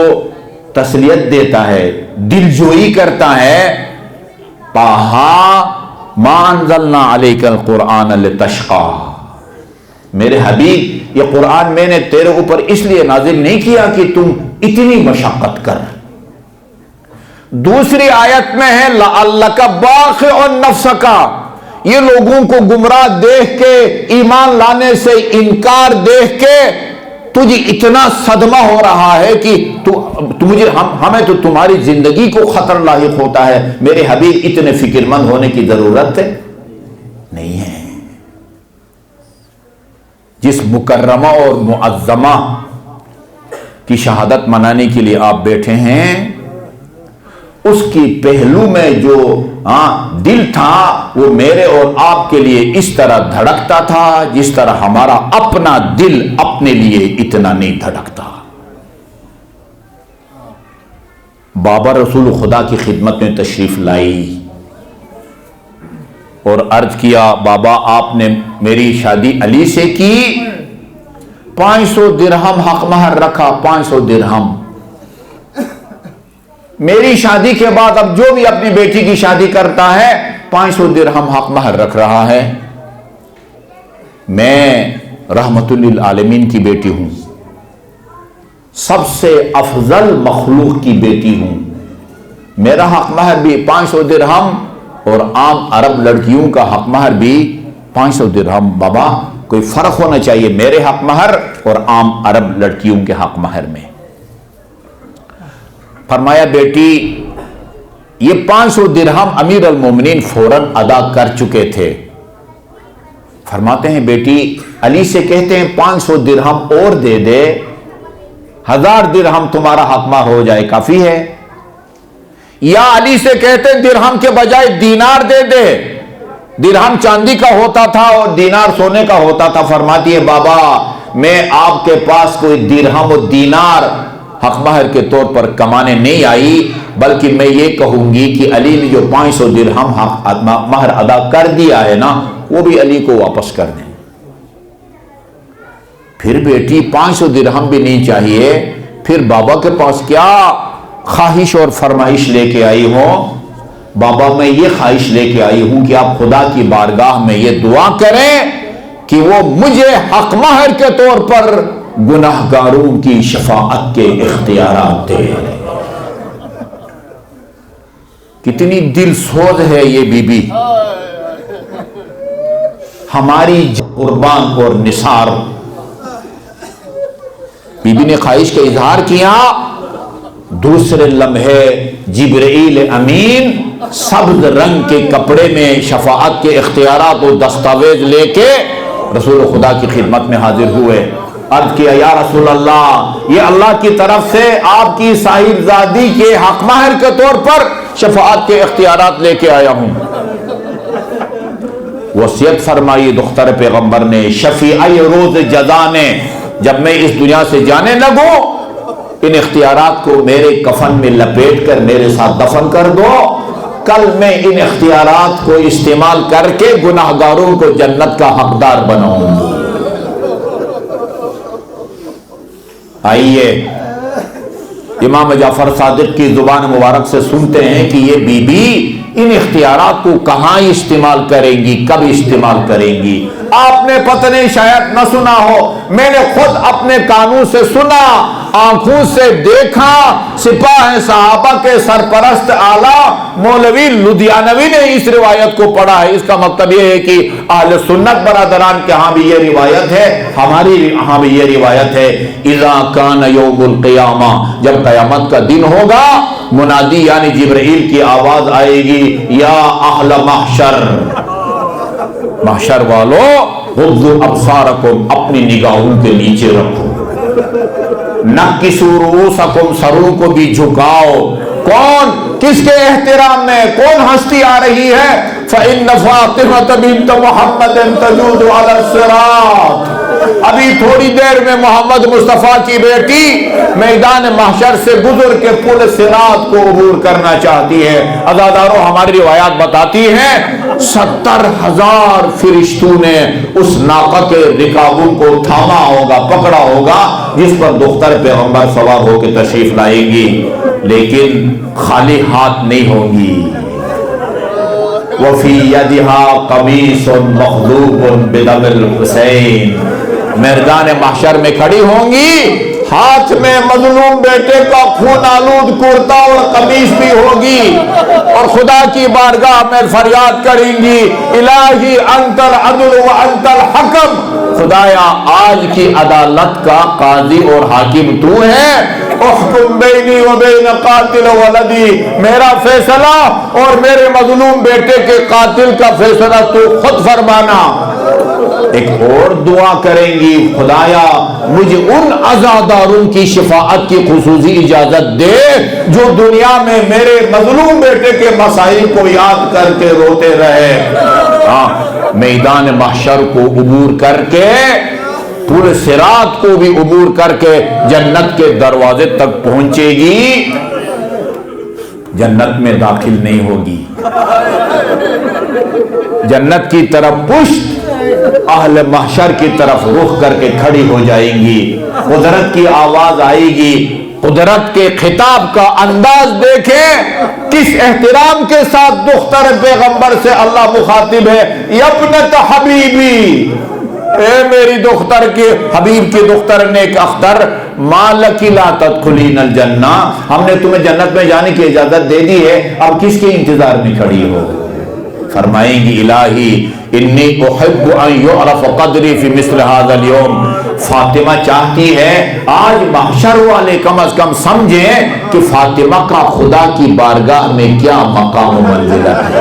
تسلیت دیتا ہے، دل جوئی کرتا ہے. طٰہٰ مَا أَنزَلْنَا عَلَيْكَ الْقُرْآنَ لِتَشْقَىٰ. میرے حبیب یہ قرآن میں نے تیرے اوپر اس لیے نازل نہیں کیا کہ تم اتنی مشقت کر. دوسری آیت میں ہے لَعَلَّكَ بَاخِعٌ نَفْسَكَ. یہ لوگوں کو گمراہ دیکھ کے، ایمان لانے سے انکار دیکھ کے تجھے اتنا صدمہ ہو رہا ہے کہ ہمیں تو تمہاری زندگی کو خطر لاحق ہوتا ہے. میرے حبیب اتنے فکر مند ہونے کی ضرورت نہیں ہے. جس مکرمہ اور معظمہ کی شہادت منانے کے لیے آپ بیٹھے ہیں، اس کی پہلو میں جو دل تھا وہ میرے اور آپ کے لیے اس طرح دھڑکتا تھا جس طرح ہمارا اپنا دل اپنے لیے اتنا نہیں دھڑکتا. بابا رسول خدا کی خدمت میں تشریف لائی اور عرض کیا بابا آپ نے میری شادی علی سے کی، 500 درہم حق مہر رکھا. 500 درہم میری شادی کے بعد اب جو بھی اپنی بیٹی کی شادی کرتا ہے 500 درہم حق مہر رکھ رہا ہے. میں رحمت للعالمین کی بیٹی ہوں، سب سے افضل مخلوق کی بیٹی ہوں. میرا حق مہر بھی 500 درہم اور عام عرب لڑکیوں کا حق مہر بھی 500 درہم. بابا کوئی فرق ہونا چاہیے میرے حق مہر اور عام عرب لڑکیوں کے حق مہر میں. فرمایا بیٹی یہ 500 درہم امیر المومنین فوراً ادا کر چکے تھے. فرماتے ہیں بیٹی علی سے کہتے ہیں 500 درہم اور دے دے، 1000 درہم تمہارا حق مہر ہو جائے، کافی ہے. یا علی سے کہتے ہیں درہم کے بجائے دینار دے دے. درہم چاندی کا ہوتا تھا اور دینار سونے کا ہوتا تھا. فرماتی ہے بابا میں آپ کے پاس کوئی درہم و دینار حق مہر کے طور پر کمانے نہیں آئی، بلکہ میں یہ کہوں گی کہ علی نے جو 500 درہم حق مہر ادا کر دیا ہے نا وہ بھی علی کو واپس کر دیں. پھر بیٹی 500 درہم بھی نہیں چاہیے، پھر بابا کے پاس کیا خواہش اور فرمائش لے کے آئی ہو؟ بابا میں یہ خواہش لے کے آئی ہوں کہ آپ خدا کی بارگاہ میں یہ دعا کریں کہ وہ مجھے حق مہر کے طور پر گناہگاروں کی شفاعت کے اختیارات دے. کتنی دل سوز ہے یہ بی بی، ہماری قربان اور نثار. بی بی نے خواہش کا اظہار کیا. دوسرے لمحے جبرائیل امین سبز رنگ کے کپڑے میں شفاعت کے اختیارات و دستاویز لے کے رسول خدا کی خدمت میں حاضر ہوئے. عرض کیا یا رسول اللہ یہ اللہ کی طرف سے آپ کی صاحبزادی کے حق مہر کے طور پر شفاعت کے اختیارات لے کے آیا ہوں. وصیت فرمائی دختر پیغمبر نے، شفیع روز جزا نے، جب میں اس دنیا سے جانے لگوں ان اختیارات کو میرے کفن میں لپیٹ کر میرے ساتھ دفن کر دو، کل میں ان اختیارات کو استعمال کر کے گناہگاروں کو جنت کا حقدار بناؤں گی۔ آئیے امام جعفر صادق کی زبان مبارک سے سنتے ہیں کہ یہ بی بی ان اختیارات کو کہاں استعمال کریں گی، کب استعمال کریں گی۔ آپ نے پتہ نہیں شاید نہ سنا ہو، میں نے خود اپنے کانوں سے سنا، آنکھوں سے دیکھا، سپاہ صحابہ کے سرپرست اعلیٰ مولوی لدھیانوی نے اس روایت کو پڑھا ہے۔ اس کا مطلب یہ ہے کہ اہل سنت برادران کے ہاں بھی یہ روایت ہے، ہماری ہاں بھی یہ روایت ہے۔ اذا کان یوم القیامہ، جب قیامت کا دن ہوگا، منادی یعنی جبرائیل کی آواز آئے گی، یا اہل محشر، محشر والو غضوا ابصارکم، اپنی نگاہوں کے نیچے رکھو، نکسوا رؤوسکم، سروں کو بھی جھکاؤ۔ کون؟ کس کے احترام میں؟ کون ہستی آ رہی ہے؟ فإن فاطمة بنت محمد تجود على الصراط، ابھی تھوڑی دیر میں محمد مصطفیٰ کی بیٹی میدان محشر سے گزر کے پل صراط کو عبور کرنا چاہتی ہے۔ عزاداروں، ہماری روایات بتاتی ہیں 70,000 فرشتوں نے اس ناقہ کے رکابوں کو تھاما ہوگا، پکڑا ہوگا، جس پر دختر پیغمبر سوار ہو کے تشریف لائیں گی، لیکن خالی ہاتھ نہیں ہوں گی۔ وفی یدہا قمیص مخضوب بدم الحسین، میدان محشر میں کھڑی ہوں گی، ہاتھ میں مظلوم بیٹے کا خون آلود کرتا اور قمیص بھی ہوگی، اور خدا کی بارگاہ میں فریاد کریں گی، الہی انت العدل و انت الحکم، خدایا آج کی عدالت کا قاضی اور حاکم تو ہے، احکم بینی و بین قاتل ولدی، میرا فیصلہ اور میرے مظلوم بیٹے کے قاتل کا فیصلہ تو خود فرمانا۔ ایک اور دعا کریں گی، خدایا مجھے ان عزاداروں کی شفاعت کی خصوصی اجازت دے جو دنیا میں میرے مظلوم بیٹے کے مسائل کو یاد کر کے روتے رہے۔ میدان محشر کو عبور کر کے، پورے صراط کو بھی عبور کر کے جنت کے دروازے تک پہنچے گی، جنت میں داخل نہیں ہوگی، جنت کی طرف پشت، اہل محشر کی طرف رخ کر کے کھڑی ہو جائیں گی۔ قدرت کی آواز آئے گی، قدرت کے خطاب کا انداز دیکھیں، کس احترام کے ساتھ دختر پیغمبر سے اللہ مخاطب ہے، ابنت حبیبی، اے میری دختر کے حبیب کی دختر نیک اختر، ما لکی لا تدخلین الجنہ، ہم نے تمہیں جنت میں جانے کی اجازت دے دی ہے، اب کس کے انتظار میں کھڑی ہو؟ فرمائیں گی، الہی انی احب ان یعرف قدری فی مثل ھذا اليوم، فاطمہ چاہتی ہے آج محشر والے کم از کم سمجھیں کہ فاطمہ کا خدا کی بارگاہ میں کیا مقام و منزلت ہے۔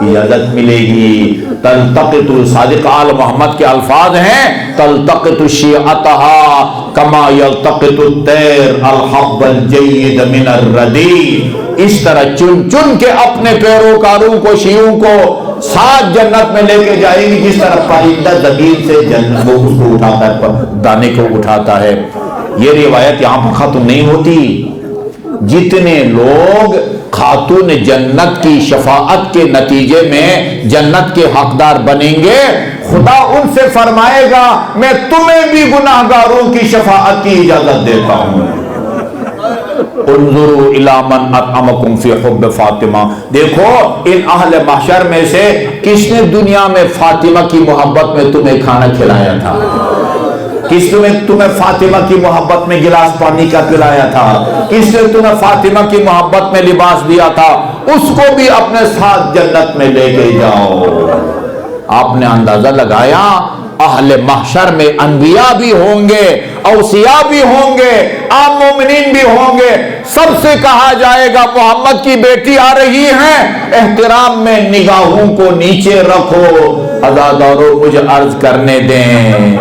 اجازت ملے گی، تلتقط، صادق آل محمد کے الفاظ ہیں، تلتقط شیعتہا کما یلتقط الطیر الحب الجید من الردی، اس طرح چن چن کے اپنے پیروکاروں کو، شیعوں کو ساتھ جنت میں لے کے جائیں گی، جس طرح پرندہ زمین سے جنت کو اس کو اٹھاتا ہے، دانے کو اٹھاتا ہے۔ یہ روایت یہاں پر ختم نہیں ہوتی، جتنے لوگ خاتون جنت کی شفاعت کے نتیجے میں جنت کے حقدار بنیں گے، خدا ان سے فرمائے گا میں تمہیں بھی گناہگاروں کی شفاعت کی اجازت دیتا ہوں۔ انظروا الی من اطعمکم فی حب فاطمہ، دیکھو ان اہل محشر میں سے کس نے دنیا میں فاطمہ کی محبت میں تمہیں کھانا کھلایا تھا، کس نے تمہیں فاطمہ کی محبت میں گلاس پانی کا پلایا تھا، کس نے تمہیں فاطمہ کی محبت میں لباس دیا تھا، اس کو بھی اپنے ساتھ جنت میں لے کے جاؤ۔ آپ نے اندازہ لگایا اہل محشر میں انبیاء بھی ہوں گے، اوصیاء بھی ہوں گے، عام مومنین بھی ہوں گے، سب سے کہا جائے گا محمد کی بیٹی آ رہی ہیں، احترام میں نگاہوں کو نیچے رکھو۔ عزاداروں مجھے عرض کرنے دیں،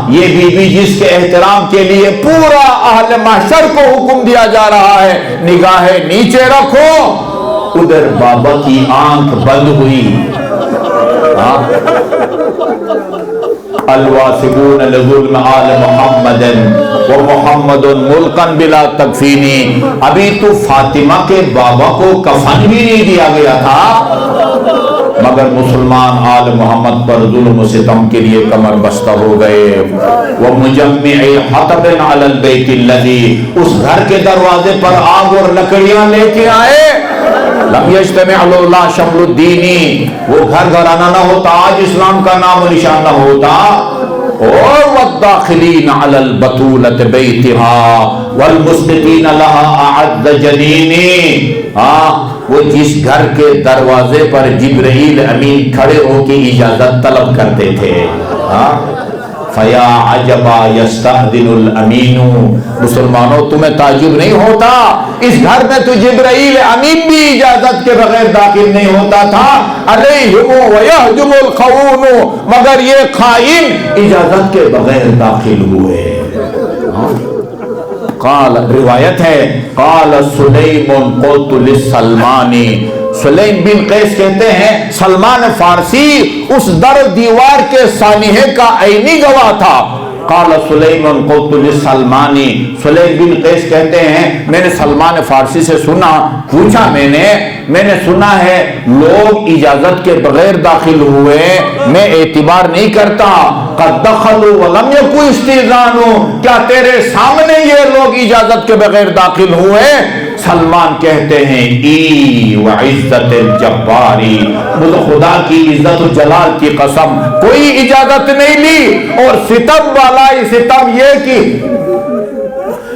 یہ بی بی جس کے احترام کے لیے پورا اہل محشر کو حکم دیا جا رہا ہے نگاہیں نیچے رکھو، ادھر بابا کی آنکھ بند ہوئی، الواسقون لظلم آل محمد و محمد ملکا بلا تکفینی. ابھی تو فاطمہ کے بابا کو کفن بھی نہیں دیا گیا تھا مگر مسلمان آل محمد پر ظلم و ستم کے لیے کمر بستہ ہو گئے. وَمُجَمِّعِ حَطَبٍ عَلَى الْبَيْتِ الَّذِي، اس گھر کے دروازے پر آگ اور لکڑیاں لے کے آئے. لم يجتمع لولا شمل الدینی، وہ گھر گھرانہ نہ ہوتا آج اسلام کا نام و نشان نہ ہوتا. اور والداخلین علی البطولۃ بیتہا والمسبقین لہا اعد جنینی. وہ جس گھر کے دروازے پر جبرائیل امین کھڑے ہو کے اجازت طلب کرتے تھے. فیا عجبا یستأذن الامین. مسلمانوں تمہیں تعجب نہیں ہوتا اس گھر میں تو جبرائیل امین بھی اجازت کے بغیر داخل نہیں ہوتا تھا. علیہم ویہجم الخون، مگر یہ خائن اجازت کے بغیر داخل ہوئے. قال، روایت ہے قال سلیم قلت للسلمان، سلیم بن قیس کہتے ہیں سلمان فارسی اس در دیوار کے سانحے کا عینی گواہ تھا. قال سلیم قلت للسلمان، سلیم بن قیس کہتے ہیں میں نے سلمان فارسی سے سنا، پوچھا میں نے سنا ہے لوگ اجازت کے بغیر داخل ہوئے، میں اعتبار نہیں کرتا. قد دخلوا ولم يكن استئذان، کیا تیرے سامنے یہ لوگ اجازت کے بغیر داخل ہوئے؟ سلمان کہتے ہیں ای وعزت الجباری، مجھے خدا کی عزت و جلال کی قسم کوئی اجازت نہیں لی. اور ستم والا ستم یہ کہ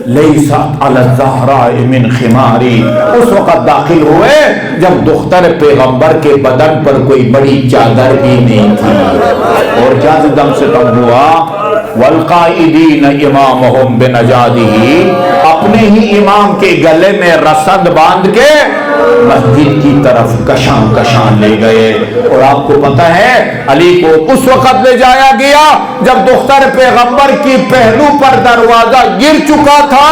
لیست علی الزہراء من خماری، اس وقت داخل ہوئے جب دختر پیغمبر کے بدن پر کوئی بڑی چادر بھی نہیں تھی. اور جاز دم سے تم ہوا والقائدین امامہم بنجادہ، اپنے ہی امام کے گلے میں رسد باندھ کے مسجد کی طرف کشان کشان لے گئے. اور آپ کو پتہ ہے علی کو اس وقت لے جایا گیا جب دختر پیغمبر کی پہلو پر دروازہ گر چکا تھا،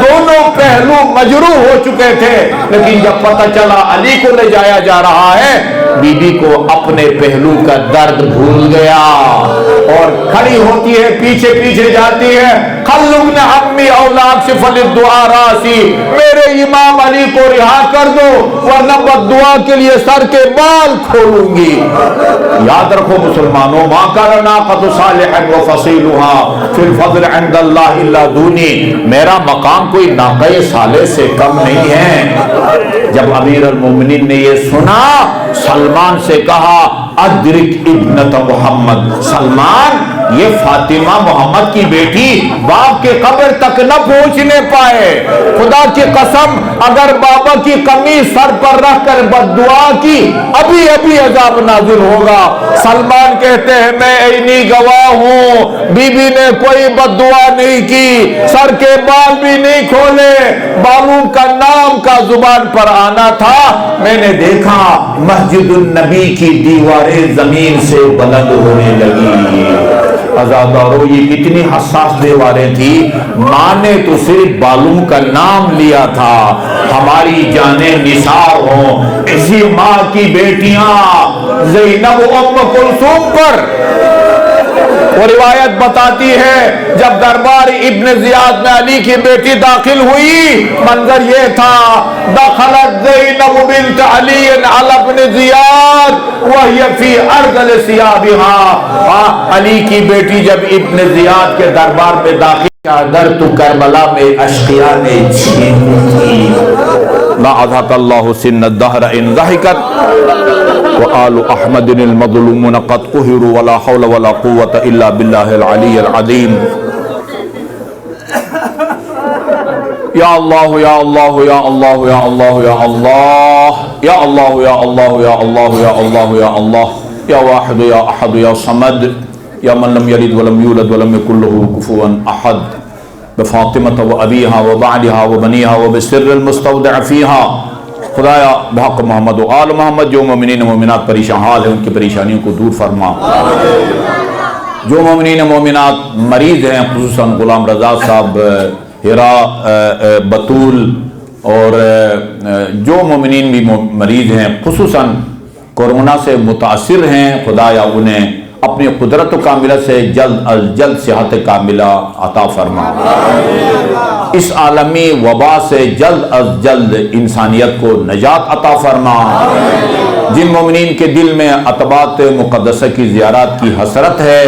دونوں پہلو مجروح ہو چکے تھے. لیکن جب پتہ چلا علی کو لے جایا جا رہا ہے، بی بی کو اپنے پہلو کا درد بھول گیا اور کھڑی ہوتی ہے، پیچھے پیچھے جاتی ہے. خلو ابن عمی اولاد سے فلد دعا راسی، میرے امام علی کو رہا کر دو ورنہ بد دعا کے لیے سر کے بال کھولوں گی. یاد رکھو مسلمانوں، ما کان ناقۃ صالحا وفصیلها فی الفضل عند اللہ الا دونی، میرا مقام کوئی ناقہ صالح سے کم نہیں ہے. جب امیر المومنین نے یہ سنا سلمان سے کہا ادرک ابنت محمد، سلمان یہ فاطمہ محمد کی بیٹی باپ کے قبر تک نہ پہنچنے پائے. خدا کی قسم اگر بابا کی قمیص سر پر رکھ کر بد دعا کی ابھی ابھی عذاب نازل ہوگا. سلمان کہتے ہیں میں عینی گواہ ہوں، بی بی نے کوئی بد دعا نہیں کی، سر کے بال بھی نہیں کھولے، بالوں کا نام کا زبان پر آنا تھا. میں نے دیکھا مسجد النبی کی دیواریں زمین سے بلند ہونے لگی. عزادارو یہ کتنی حساس دیواریں تھی، ماں نے تو صرف بالوں کا نام لیا تھا. ہماری جانیں نثار ہوں اسی ماں کی بیٹیاں زینب ام کلثوم پر. وہ روایت بتاتی ہے جب دربار ابن زیاد میں علی کی بیٹی داخل ہوئی منظر یہ تھا، دخلت زینب بنت علی علی ابن زیاد وہی فی ارذل ثیابها. علی کی بیٹی جب ابن زیاد کے دربار میں داخل، چادر تو کربلا میں اشقیاء نے چھین لی. لا اضحک اللہ سن الدہر ان ضحکت وآل احمد المظلومون قد قہروا ولا حول ولا قوة الا باللہ العلی العظیم. یا اللہ یا اللہ یا اللہ یا اللہ یا اللہ یا اللہ یا اللہ یا اللہ یا اللہ یا اللہ یا واحد یا احد یا صمد یا من لم یلد ولم یولد ولم یکن له کفوا احد. بفاطمۃ و ابیہا و بعدہا و بنیہا و بسر المستودع فیہا. خدایا بحق محمد و آل محمد جو مومنین و مومنات پریشان حال ہیں ان کی پریشانیوں کو دور فرما. جو مومنین و مومنات مریض ہیں خصوصاً غلام رضا صاحب، ہیرا، بطول اور جو مومنین بھی مریض ہیں خصوصاً کورونا سے متاثر ہیں، خدایا انہیں اپنی قدرت کاملہ سے جلد از جلد صحت کاملہ عطا فرما۔ اس عالمی وبا سے جلد از جلد انسانیت کو نجات عطا فرما۔ جن مومنین کے دل میں عتبات مقدسہ کی زیارات کی حسرت ہے،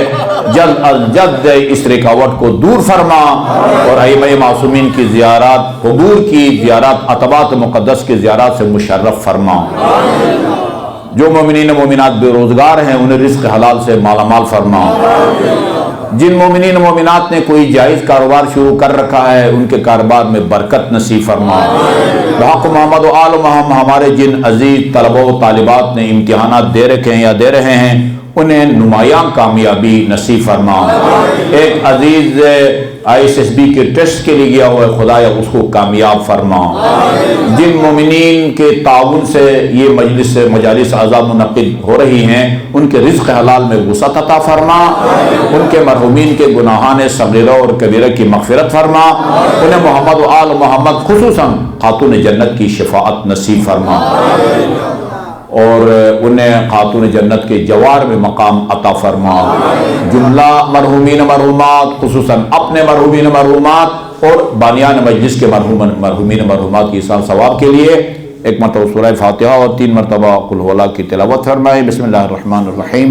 جلد از جلد اس رکاوٹ کو دور فرما، اور ائمہ معصومین کی زیارات، قبور کی زیارات، عتبات مقدس کی زیارات سے مشرف فرما۔ جو مومنین مومنات بے روزگار ہیں انہیں رزق حلال سے مالا مال فرما۔ جن مومنین مومنات نے کوئی جائز کاروبار شروع کر رکھا ہے ان کے کاروبار میں برکت نصیب فرما۔ بحق محمد و آل محمد ہمارے جن عزیز طلبہ و طالبات نے امتحانات دے رکھے ہیں یا دے رہے ہیں انہیں نمایاں کامیابی نصیب فرما۔ ایک عزیز ISSB کے ٹیسٹ کے لیے گیا ہوا ہے، خدایا اس کو کامیاب فرما۔ جن مومنین کے تعاون سے یہ مجالس اعضاء منعقد ہو رہی ہیں ان کے رزق حلال میں وسعت عطا فرما، ان کے مرحومین کے گناہان صغیرہ اور کبیرہ کی مغفرت فرما، انہیں محمد و آل محمد خصوصاً خاتون جنت کی شفاعت نصیب فرما، اور انہیں خاتون جنت کے جوار میں مقام عطا فرما۔ جملہ مرحومین مرحومات خصوصاً اپنے مرحومین مرحومات اور بانیان مجلس کے مرحومین مرحومات کی احسان ثواب کے لیے ایک مرتبہ سورہ فاتحہ اور 3 مرتبہ قل هو اللہ کی تلاوت فرمائے۔ بسم اللہ الرحمن الرحیم،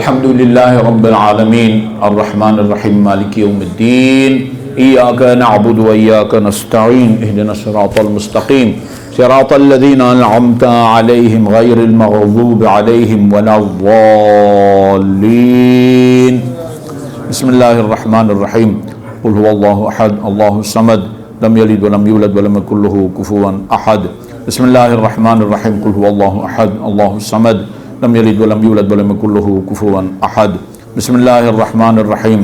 الحمدللہ رب العالمین الرحمن الرحیم مالک یوم الدین، ایاک نعبد و ایاک نستعین، اہدنا الصراط المستقیم صراط الذین انعمت علیہم غیر المغضوب علیہم ولا الضالین۔ بسم اللہ الرحمن الرحیم، قل هو اللہ احد اللہ الصمد لم یلد ولم یولد ولم یکن له کفوا احد۔ بسم اللہ الرحمن الرحیم، قل هو اللہ احد اللہ الصمد لم یلد ولم یولد ولم یکن له کفوا احد۔ بسم اللہ الرحمن الرحیم،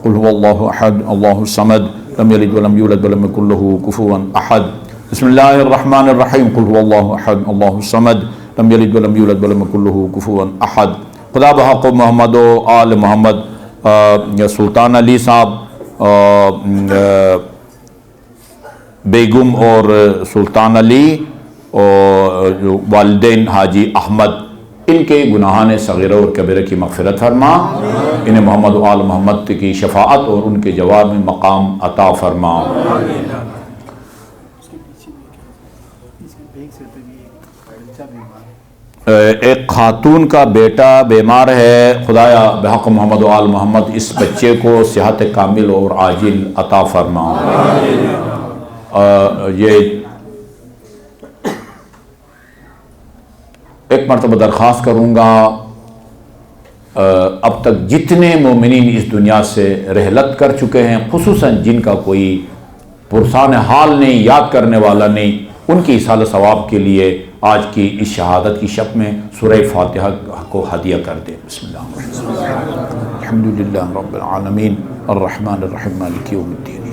قل هو اللہ احد اللہ الصمد لم یلد ولم یولد ولم یکن له کفوا احد۔ بسم اللہ الرحمن الرحیم، قل هو اللہ احد اللہ الصمد لم یلد ولم یولد ولم یکن له کفوا احد۔ خدا بحق محمد و آل محمد سلطان علی صاحب، بیگم اور سلطان علی اور والدین حاجی احمد، ان کے گناہان صغیرہ اور کبیرہ کی مغفرت فرما، انہیں محمد و آل محمد کی شفاعت اور ان کے جواب میں مقام عطا فرما۔ ایک خاتون کا بیٹا بیمار ہے، خدایا بحق محمد و آل محمد اس بچے کو صحت کامل اور عاجل عطا فرما۔ یہ ایک مرتبہ درخواست کروں گا، اب تک جتنے مومنین اس دنیا سے رحلت کر چکے ہیں، خصوصاً جن کا کوئی پرسان حال نہیں، یاد کرنے والا نہیں، ان کی ایصال ثواب کے لیے آج کی اس شہادت کی شب میں سورہ فاتحہ کو ہدیہ کر دیں۔ بسم اللہ الرحمن الرحیم، الحمدللہ رب العالمین الرحمن الرحیم مالک یوم الدین،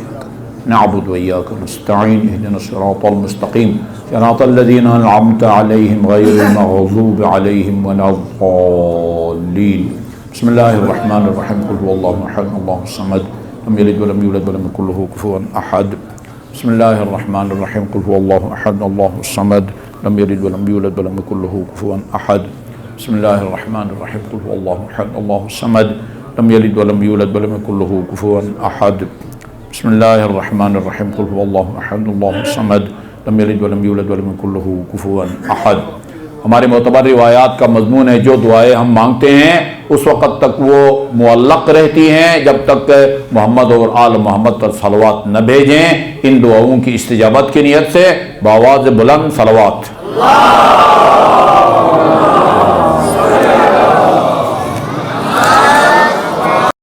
نعبد و ایاک نستعین، اہدنا الصراط المستقیم صراط الذین انعمت علیہم غیر المغضوب علیہم ولا الضالین۔ بسم اللہ الرحمن الرحیم، قل هو اللہ احد اللہ الصمد لم یلد ولم یولد ولم یکن له کفوا احد۔ بسم اللہ الرحمن الرحیم، قل هو اللہ احد اللہ الصمد لم یلد ولم یولد ولم یکن له کفوا احد۔ بسم اللہ الرحمن الرحیم، قل هو اللہ احد اللہ الصمد لم یلد ولم یولد ولم یکن له کفوا احد۔ بسم اللہ الرحمن الرحیم، قل هو اللہ احد اللہ الصمد لم یلد ولم یولد ولم یکن له کفوا احد۔ ہمارے معتبر روایات کا مضمون ہے جو دعائیں ہم مانگتے ہیں اس وقت تک وہ معلق رہتی ہیں جب تک محمد اور آل محمد پر صلوات نہ بھیجیں۔ ان دعاؤں کی استجابت کی نیت سے بآواز بلند صلوات۔